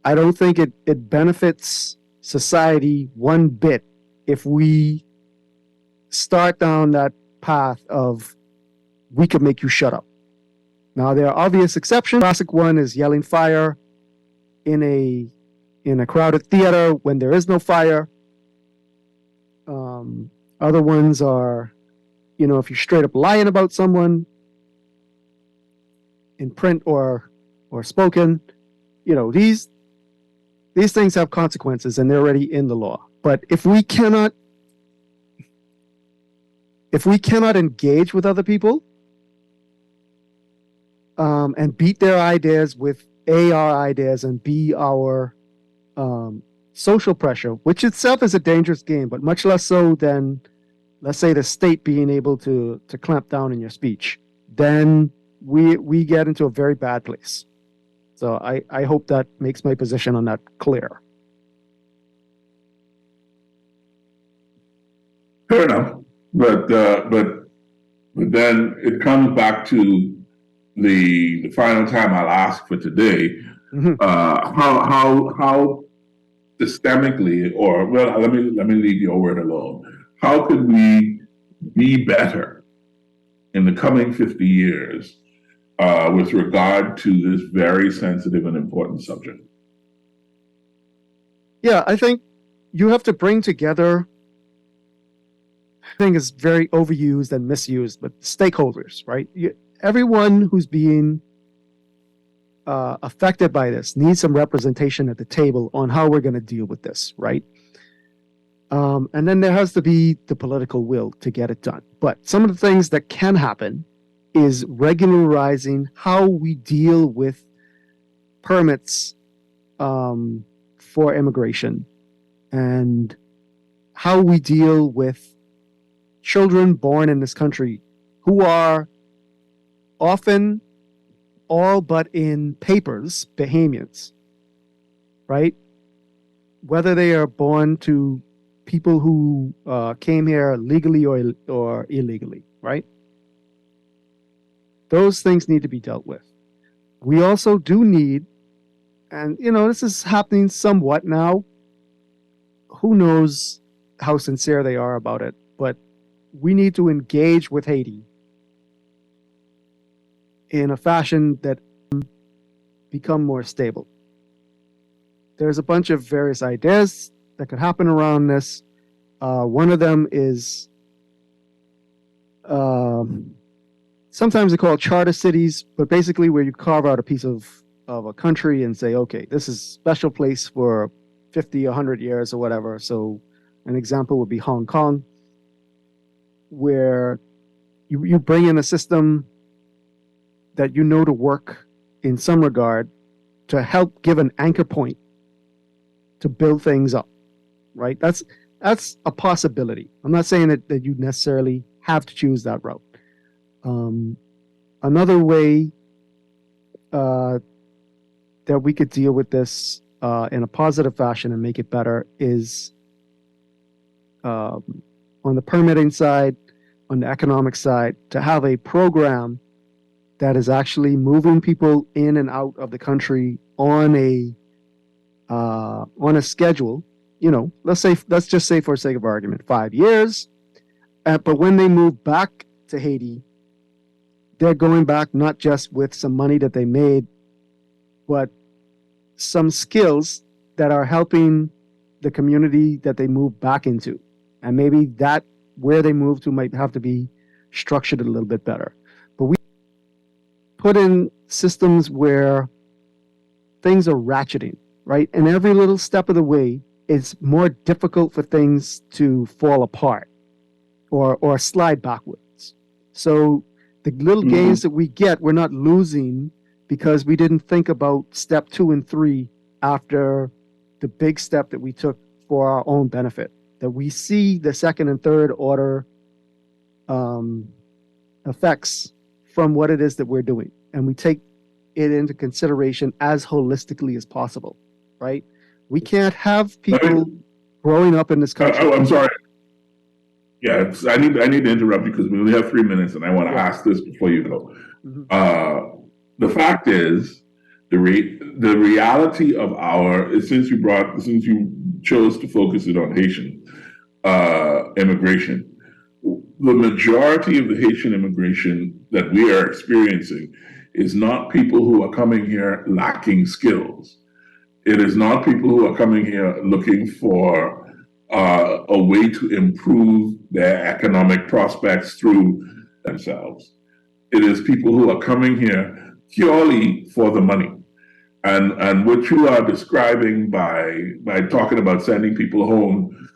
I don't think it benefits society one bit if we start down that path of we could make you shut up. Now, there are obvious exceptions. The classic one is yelling fire in a crowded theater when there is no fire. Other ones are, if you're straight up lying about someone in print or or spoken, these things have consequences and they're already in the law. But if we cannot engage with other people and beat their ideas with our ideas and be our social pressure, which itself is a dangerous game, but much less so than, let's say, the state being able to clamp down on your speech, then we get into a very bad place. So I hope that makes my position on that clear. Fair enough, but then it comes back to the final time I'll ask for today. Mm-hmm. How systemically, or well, let me leave your word alone. How could we be better in the coming 50 years with regard to this very sensitive and important subject? Yeah, I think you have to bring together, I think it's very overused and misused, but stakeholders, right? Everyone who's being affected by this needs some representation at the table on how we're going to deal with this, right? And then there has to be the political will to get it done. But some of the things that can happen is regularizing how we deal with permits for immigration and how we deal with children born in this country who are often all but in papers Bahamians, right? Whether they are born to people who came here legally or illegally, right? Those things need to be dealt with. We also do need, and this is happening somewhat now. Who knows how sincere they are about it, but we need to engage with Haiti in a fashion that become more stable. There's a bunch of various ideas that could happen around this. One of them is sometimes they call it charter cities, but basically where you carve out a piece of a country and say, okay, this is a special place for 50, 100 years or whatever. So an example would be Hong Kong, where you bring in a system that to work in some regard to help give an anchor point to build things up, right? That's a possibility. I'm not saying that you necessarily have to choose that route. Another way that we could deal with this in a positive fashion and make it better is on the permitting side, on the economic side, to have a program that is actually moving people in and out of the country on a schedule. Let's just say for sake of argument, 5 years. But when they move back to Haiti, they're going back not just with some money that they made, but some skills that are helping the community that they move back into. And maybe that where they move to might have to be structured a little bit better. But we put in systems where things are ratcheting, right? And every little step of the way, it's more difficult for things to fall apart or slide backwards. So the little gains that we get, we're not losing because we didn't think about step 2 and 3 after the big step that we took for our own benefit. That we see the second and third order effects from what it is that we're doing. And we take it into consideration as holistically as possible, right? We can't have people growing up in this country. I'm sorry. Yeah, I need to interrupt you because we only have 3 minutes, and I want to ask this before you go. Mm-hmm. The fact is, the reality of since you chose to focus it on Haitian immigration, the majority of the Haitian immigration that we are experiencing is not people who are coming here lacking skills. It is not people who are coming here looking for a way to improve their economic prospects through themselves. It is people who are coming here purely for the money. And what you are describing by talking about sending people home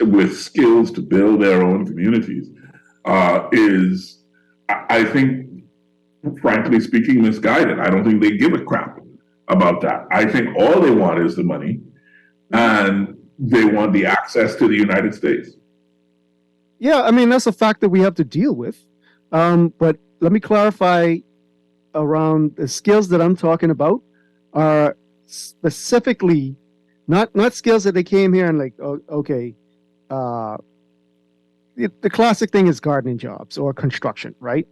with skills to build their own communities is, I think, frankly speaking, misguided. I don't think they give a crap about that. I think all they want is the money, and they want the access to the United States. Yeah, I mean, that's a fact that we have to deal with. But let me clarify around the skills that I'm talking about are specifically not skills that they came here and like, oh, okay, the classic thing is gardening jobs or construction, right?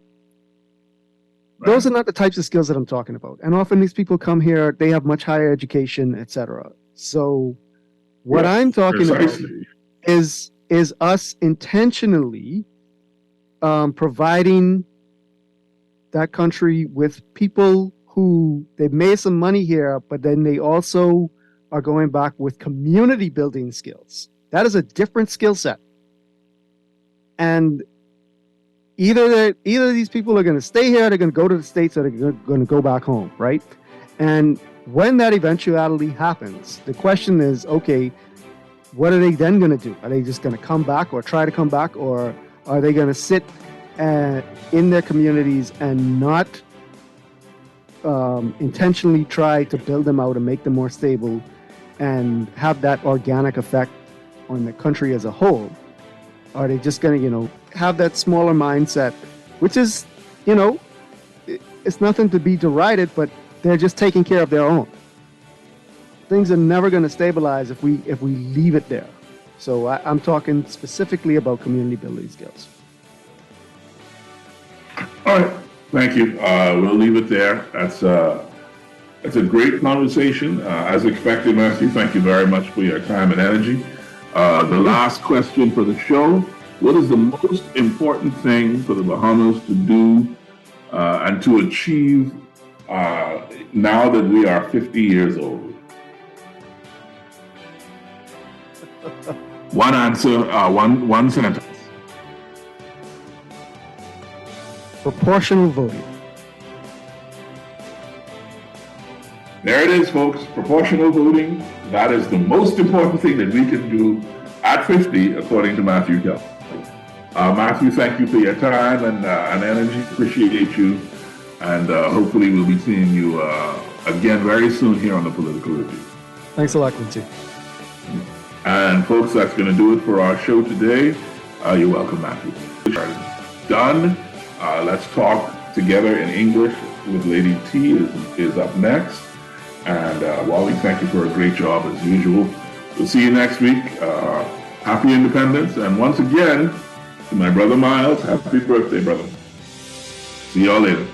Those are not the types of skills that I'm talking about. And often these people come here, they have much higher education, etc. So what I'm talking precisely. about is us intentionally providing that country with people who they've made some money here, but then they also are going back with community building skills. That is a different skill set. And either these people are going to stay here, they're going to go to the States, or they're going to go back home, right? And when that eventuality happens, the question is, okay, what are they then going to do? Are they just going to come back or try to come back, or are they going to sit in their communities and not intentionally try to build them out and make them more stable and have that organic effect on the country as a whole? Are they just going to, have that smaller mindset, which is, it's nothing to be derided, but they're just taking care of their own. Things are never going to stabilize if we leave it there. So I'm talking specifically about community building skills. All right, thank you. We'll leave it there. That's a great conversation. As expected, Matthew, thank you very much for your time and energy. The last question for the show: what is the most important thing for the Bahamas to do and to achieve now that we are 50 years old? One answer, one sentence. Proportional voting. There it is, folks. Proportional voting. That is the most important thing that we can do at 50, according to Matthew Kelly. Matthew, thank you for your time and energy. Appreciate you. And hopefully we'll be seeing you again very soon here on the Political Review. Thanks a lot, Quincy. And folks, that's going to do it for our show today. You're welcome, Matthew. Done. Let's talk together in English with Lady T is up next. And Wally, thank you for a great job as usual. We'll see you next week. Happy Independence. And once again, to my brother Miles, happy birthday, brother. See y'all later.